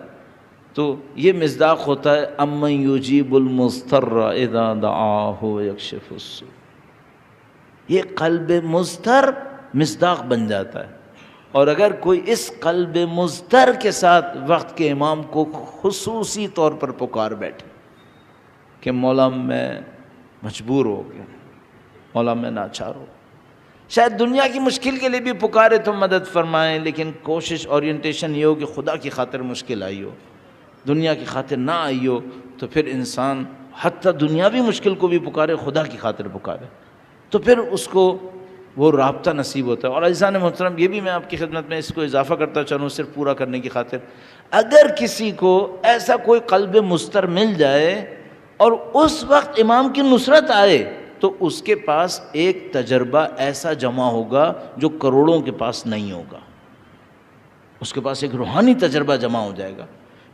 تو یہ مصداق ہوتا ہے امن یجیب المضطر اذا دعاہ یکشف السوء۔ یہ قلب مضطر مصداق بن جاتا ہے، اور اگر کوئی اس قلب مضطر کے ساتھ وقت کے امام کو خصوصی طور پر پکار بیٹھے کہ مولا میں مجبور ہو گیا، مولا میں ناچار ہو، شاید دنیا کی مشکل کے لیے بھی پکارے تو مدد فرمائیں، لیکن کوشش اورینٹیشن یہ ہو کہ خدا کی خاطر مشکل آئی ہو، دنیا کی خاطر نہ آئی ہو، تو پھر انسان حتیٰ دنیاوی مشکل کو بھی پکارے، خدا کی خاطر پکارے، تو پھر اس کو وہ رابطہ نصیب ہوتا ہے۔ اور عزیزان محترم، یہ بھی میں آپ کی خدمت میں اس کو اضافہ کرتا چلوں صرف پورا کرنے کی خاطر، اگر کسی کو ایسا کوئی قلب مضطر مل جائے اور اس وقت امام کی نصرت آئے، تو اس کے پاس ایک تجربہ ایسا جمع ہوگا جو کروڑوں کے پاس نہیں ہوگا، اس کے پاس ایک روحانی تجربہ جمع ہو جائے گا۔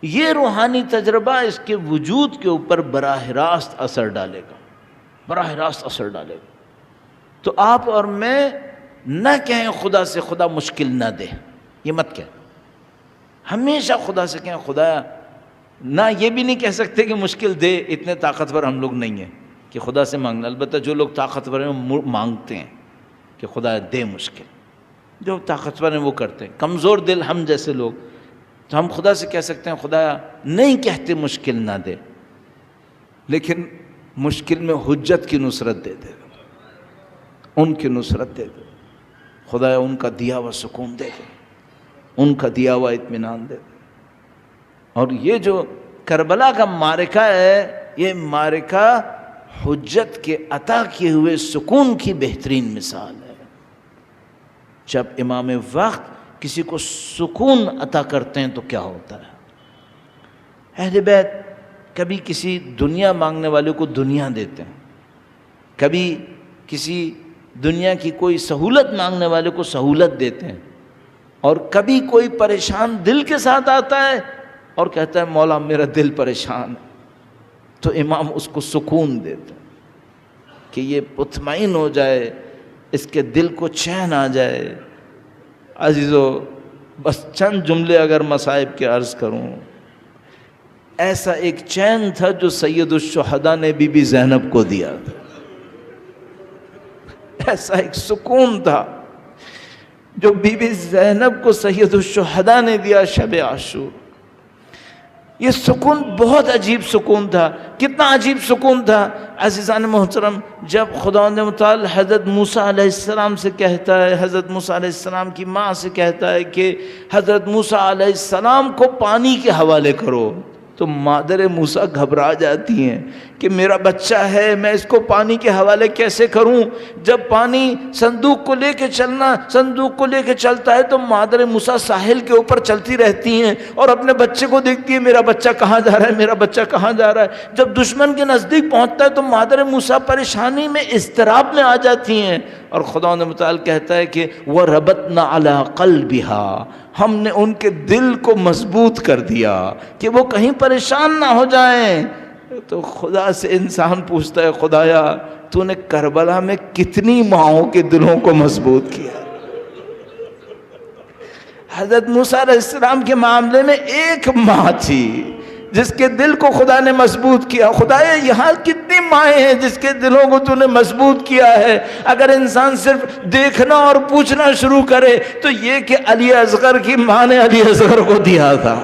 یہ روحانی تجربہ اس کے وجود کے اوپر براہ راست اثر ڈالے گا، براہ راست اثر ڈالے گا۔ تو آپ اور میں نہ کہیں خدا سے خدا مشکل نہ دے، یہ مت کہیں، ہمیشہ خدا سے کہیں خدا، نہ یہ بھی نہیں کہہ سکتے کہ مشکل دے، اتنے طاقتور ہم لوگ نہیں ہیں، کہ خدا سے مانگنا. البتہ جو لوگ طاقتور ہیں وہ مانگتے ہیں کہ خدا دے مشکل. جو طاقتور ہیں وہ کرتے ہیں. کمزور دل ہم جیسے لوگ تو ہم خدا سے کہہ سکتے ہیں خدا نہیں کہتے مشکل نہ دے، لیکن مشکل میں حجت کی نصرت دے دے، ان کی نصرت دے دے. خدا ان کا دیا ہوا سکون دے دے، ان کا دیا ہوا اطمینان دے دے. اور یہ جو کربلا کا معرکہ ہے، یہ معرکہ حجت کے عطا کیے ہوئے سکون کی بہترین مثال ہے. جب امام وقت کسی کو سکون عطا کرتے ہیں تو کیا ہوتا ہے. اہل بیت کبھی کسی دنیا مانگنے والے کو دنیا دیتے ہیں، کبھی کسی دنیا کی کوئی سہولت مانگنے والے کو سہولت دیتے ہیں، اور کبھی کوئی پریشان دل کے ساتھ آتا ہے اور کہتا ہے مولا میرا دل پریشان ہے، تو امام اس کو سکون دیتے ہیں کہ یہ مطمئن ہو جائے، اس کے دل کو چین آ جائے. عزیزو بس چند جملے اگر مصائب کے عرض کروں، ایسا ایک چین تھا جو سید الشہداء نے بی بی زینب کو دیا تھا. ایسا ایک سکون تھا جو بی بی زینب کو سید الشہداء نے دیا شب عاشور. یہ سکون بہت عجیب سکون تھا. کتنا عجیب سکون تھا عزیزان محترم، جب خداوند متعال حضرت موسیٰ علیہ السلام سے کہتا ہے، حضرت موسیٰ علیہ السلام کی ماں سے کہتا ہے کہ حضرت موسیٰ علیہ السلام کو پانی کے حوالے کرو، تو مادر موسیٰ گھبرا جاتی ہیں کہ میرا بچہ ہے، میں اس کو پانی کے حوالے کیسے کروں. جب پانی صندوق کو لے کے چلتا ہے تو مادر موسیٰ ساحل کے اوپر چلتی رہتی ہیں اور اپنے بچے کو دیکھتی ہے، میرا بچہ کہاں جا رہا ہے، میرا بچہ کہاں جا رہا ہے. جب دشمن کے نزدیک پہنچتا ہے تو مادر موسیٰ پریشانی میں اضطراب میں آ جاتی ہیں، اور خداوند متعال کہتا ہے کہ وَرَبَطْنَا عَلَىٰ قَلْبِهَا، ہم نے ان کے دل کو مضبوط کر دیا کہ وہ کہیں پریشان نہ ہو جائیں. تو خدا سے انسان پوچھتا ہے خدایا تو نے کربلا میں کتنی ماؤں کے دلوں کو مضبوط کیا. حضرت موسیٰ علیہ السلام کے معاملے میں ایک ماں تھی جس کے دل کو خدا نے مضبوط کیا. خدایا یہاں کتنی مائیں ہیں جس کے دلوں کو تو نے مضبوط کیا ہے. اگر انسان صرف دیکھنا اور پوچھنا شروع کرے تو یہ کہ علی اصغر کی ماں نے علی اصغر کو دیا تھا،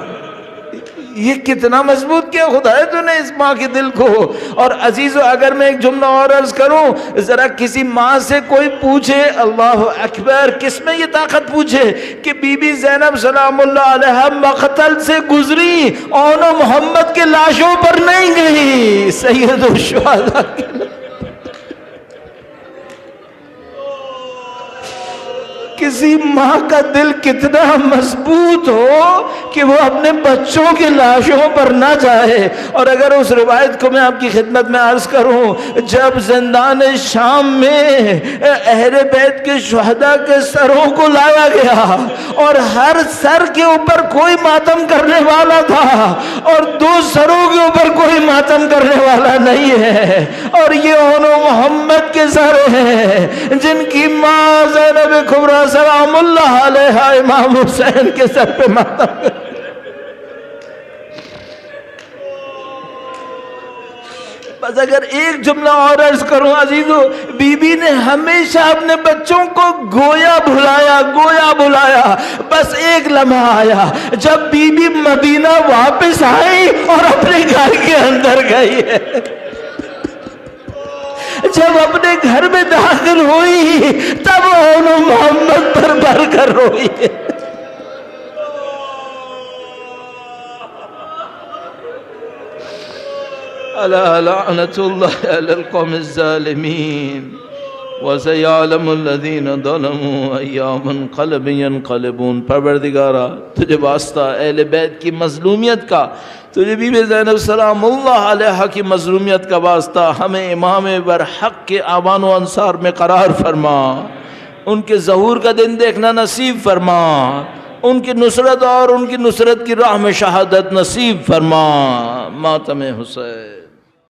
یہ کتنا مضبوط کیا خدایا تو نے اس ماں کے دل کو. اور عزیزو اگر میں ایک جملہ اور عرض کروں، ذرا کسی ماں سے کوئی پوچھے، اللہ اکبر، کس میں یہ طاقت پوچھے کہ بی بی زینب سلام اللہ علیہا مقتل سے گزری، اون و محمد کے لاشوں پر نہیں گئی، سید الشہداء کے کسی ماں کا دل کتنا مضبوط ہو کہ وہ اپنے بچوں کی لاشوں پر نہ جائے. اور اگر اس روایت کو میں آپ کی خدمت میں عرض کروں، جب زندان شام میں اہل بیت کے شہداء کے سروں کو لایا گیا اور ہر سر کے اوپر کوئی ماتم کرنے والا تھا اور 2 سروں کے اوپر کوئی ماتم کرنے والا نہیں ہے، اور یہ اون و محمد کے سر ہیں جن کی ماں زینب کبریٰ سلام اللہ علیہ امام حسین کے سر پہ ماتم. بس اگر ایک جملہ اور عرض کروں عزیزو، بی بی نے ہمیشہ اپنے بچوں کو گویا بھلایا. بس ایک لمحہ آیا جب بی بی مدینہ واپس آئی اور اپنے گھر کے اندر گئی ہے. جب اپنے گھر میں داخل ہوئی تب اون محمد پر بھر کر روئی. الا لعنت اللہ علی القوم الظالمین وسیعلم الذین ظلموا ای منقلب ینقلبون. پروردگارا تجھے واسطہ اہل بیت کی مظلومیت کا، تجھے بی بی زینب سلام اللہ علیہ کی مظلومیت کا واسطہ ہمیں امام برحق کے آبان و انصار میں قرار فرما، ان کے ظہور کا دن دیکھنا نصیب فرما، ان کی نصرت اور ان کی نصرت کی راہ میں شہادت نصیب فرما. ماتم حسین.